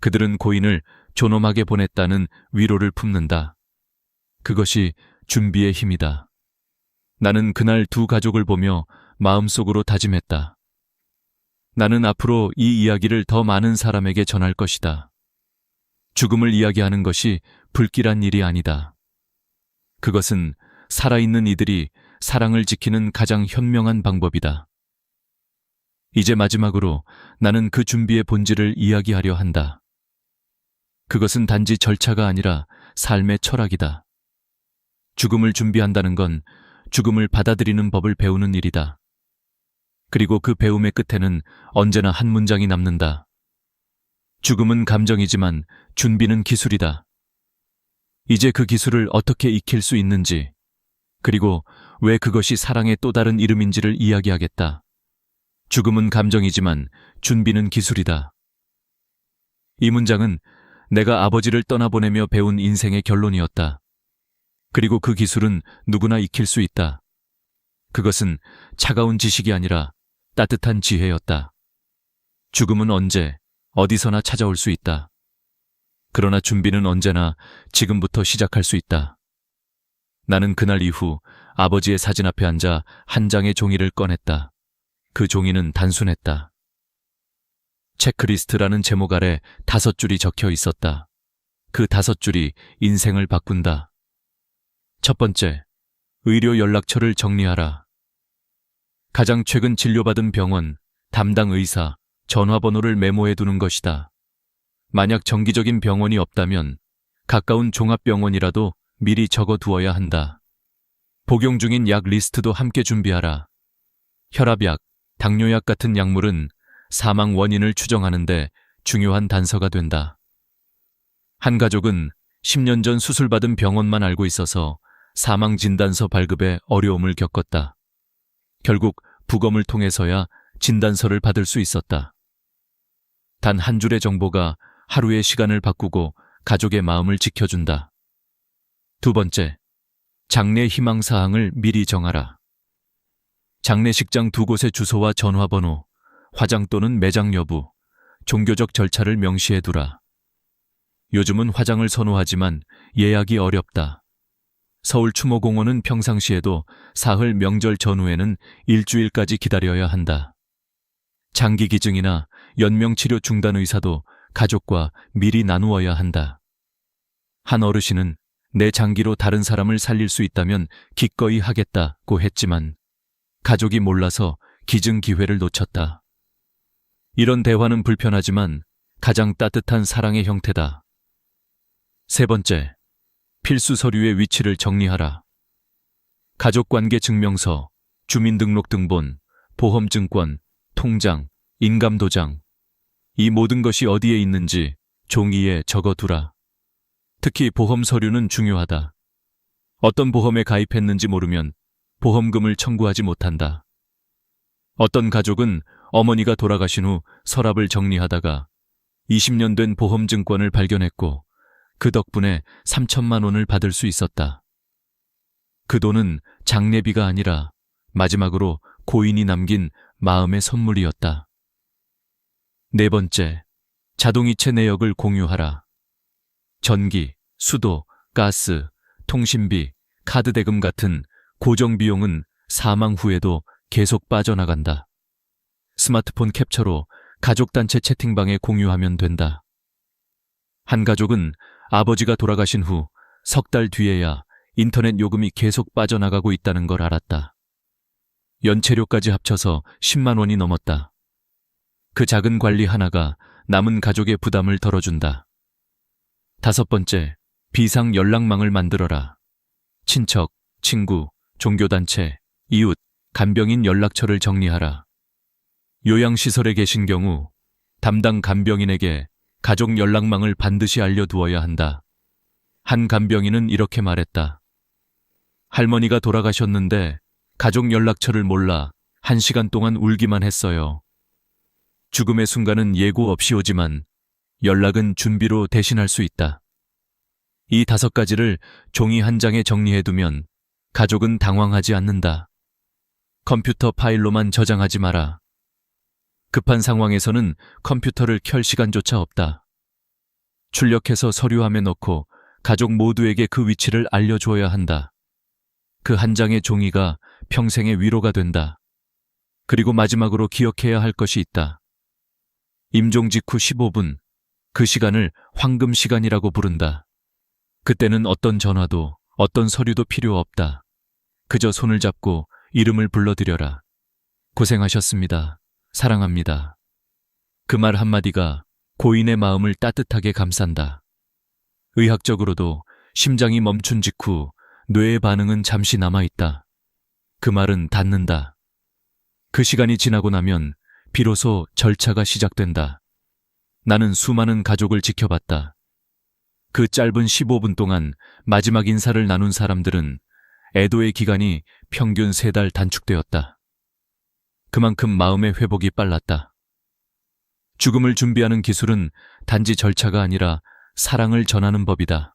그들은 고인을 존엄하게 보냈다는 위로를 품는다. 그것이 준비의 힘이다. 나는 그날 두 가족을 보며 마음속으로 다짐했다. 나는 앞으로 이 이야기를 더 많은 사람에게 전할 것이다. 죽음을 이야기하는 것이 불길한 일이 아니다. 그것은 살아있는 이들이 사랑을 지키는 가장 현명한 방법이다. 이제 마지막으로 나는 그 준비의 본질을 이야기하려 한다. 그것은 단지 절차가 아니라 삶의 철학이다. 죽음을 준비한다는 건 죽음을 받아들이는 법을 배우는 일이다. 그리고 그 배움의 끝에는 언제나 한 문장이 남는다. 죽음은 감정이지만 준비는 기술이다. 이제 그 기술을 어떻게 익힐 수 있는지, 그리고 왜 그것이 사랑의 또 다른 이름인지를 이야기하겠다. 죽음은 감정이지만 준비는 기술이다. 이 문장은 내가 아버지를 떠나보내며 배운 인생의 결론이었다. 그리고 그 기술은 누구나 익힐 수 있다. 그것은 차가운 지식이 아니라 따뜻한 지혜였다. 죽음은 언제, 어디서나 찾아올 수 있다. 그러나 준비는 언제나 지금부터 시작할 수 있다. 나는 그날 이후 아버지의 사진 앞에 앉아 한 장의 종이를 꺼냈다. 그 종이는 단순했다. 체크리스트라는 제목 아래 5줄이 적혀 있었다. 그 5줄이 인생을 바꾼다. 첫 번째, 의료 연락처를 정리하라. 가장 최근 진료받은 병원, 담당 의사, 전화번호를 메모해두는 것이다. 만약 정기적인 병원이 없다면 가까운 종합병원이라도 미리 적어두어야 한다. 복용 중인 약 리스트도 함께 준비하라. 혈압약, 당뇨약 같은 약물은 사망 원인을 추정하는데 중요한 단서가 된다. 한 가족은 10년 전 수술받은 병원만 알고 있어서 사망 진단서 발급에 어려움을 겪었다. 결국 부검을 통해서야 진단서를 받을 수 있었다. 단 한 줄의 정보가 하루의 시간을 바꾸고 가족의 마음을 지켜준다. 두 번째, 장례 희망사항을 미리 정하라. 장례식장 두 곳의 주소와 전화번호, 화장 또는 매장 여부, 종교적 절차를 명시해두라. 요즘은 화장을 선호하지만 예약이 어렵다. 서울 추모공원은 평상시에도 사흘 명절 전후에는 일주일까지 기다려야 한다. 장기 기증이나 연명치료 중단 의사도 가족과 미리 나누어야 한다. 한 어르신은 내 장기로 다른 사람을 살릴 수 있다면 기꺼이 하겠다고 했지만 가족이 몰라서 기증 기회를 놓쳤다. 이런 대화는 불편하지만 가장 따뜻한 사랑의 형태다. 세 번째, 필수 서류의 위치를 정리하라. 가족관계 증명서, 주민등록등본, 보험증권, 통장, 인감도장, 이 모든 것이 어디에 있는지 종이에 적어두라. 특히 보험 서류는 중요하다. 어떤 보험에 가입했는지 모르면 보험금을 청구하지 못한다. 어떤 가족은 어머니가 돌아가신 후 서랍을 정리하다가 20년 된 보험증권을 발견했고 그 덕분에 3천만 원을 받을 수 있었다. 그 돈은 장례비가 아니라 마지막으로 고인이 남긴 마음의 선물이었다. 네 번째, 자동이체 내역을 공유하라. 전기, 수도, 가스, 통신비, 카드 대금 같은 고정비용은 사망 후에도 계속 빠져나간다. 스마트폰 캡처로 가족단체 채팅방에 공유하면 된다. 한 가족은 아버지가 돌아가신 후 석 달 뒤에야 인터넷 요금이 계속 빠져나가고 있다는 걸 알았다. 연체료까지 합쳐서 10만 원이 넘었다. 그 작은 관리 하나가 남은 가족의 부담을 덜어준다. 다섯 번째, 비상 연락망을 만들어라. 친척, 친구, 종교단체, 이웃, 간병인 연락처를 정리하라. 요양시설에 계신 경우 담당 간병인에게 가족 연락망을 반드시 알려두어야 한다. 한 간병인은 이렇게 말했다. 할머니가 돌아가셨는데 가족 연락처를 몰라 1시간 동안 울기만 했어요. 죽음의 순간은 예고 없이 오지만 연락은 준비로 대신할 수 있다. 이 5가지를 종이 한 장에 정리해두면 가족은 당황하지 않는다. 컴퓨터 파일로만 저장하지 마라. 급한 상황에서는 컴퓨터를 켤 시간조차 없다. 출력해서 서류함에 넣고 가족 모두에게 그 위치를 알려주어야 한다. 그 한 장의 종이가 평생의 위로가 된다. 그리고 마지막으로 기억해야 할 것이 있다. 임종 직후 15분, 그 시간을 황금 시간이라고 부른다. 그때는 어떤 전화도 어떤 서류도 필요 없다. 그저 손을 잡고 이름을 불러드려라. 고생하셨습니다. 사랑합니다. 그 말 한마디가 고인의 마음을 따뜻하게 감싼다. 의학적으로도 심장이 멈춘 직후 뇌의 반응은 잠시 남아있다. 그 말은 닿는다. 그 시간이 지나고 나면 비로소 절차가 시작된다. 나는 수많은 가족을 지켜봤다. 그 짧은 15분 동안 마지막 인사를 나눈 사람들은 애도의 기간이 평균 3달 단축되었다. 그만큼 마음의 회복이 빨랐다. 죽음을 준비하는 기술은 단지 절차가 아니라 사랑을 전하는 법이다.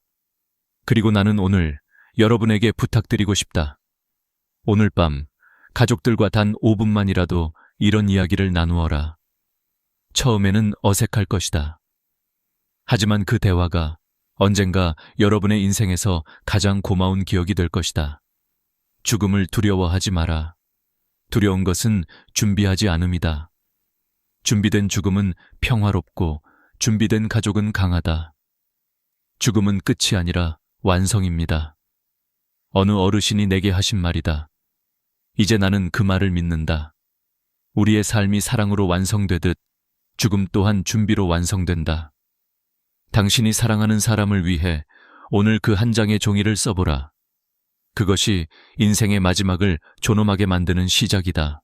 그리고 나는 오늘 여러분에게 부탁드리고 싶다. 오늘 밤 가족들과 단 5분만이라도 이런 이야기를 나누어라. 처음에는 어색할 것이다. 하지만 그 대화가 언젠가 여러분의 인생에서 가장 고마운 기억이 될 것이다. 죽음을 두려워하지 마라. 두려운 것은 준비하지 않음이다. 준비된 죽음은 평화롭고 준비된 가족은 강하다. 죽음은 끝이 아니라 완성입니다. 어느 어르신이 내게 하신 말이다. 이제 나는 그 말을 믿는다. 우리의 삶이 사랑으로 완성되듯 죽음 또한 준비로 완성된다. 당신이 사랑하는 사람을 위해 오늘 그 한 장의 종이를 써보라. 그것이 인생의 마지막을 존엄하게 만드는 시작이다.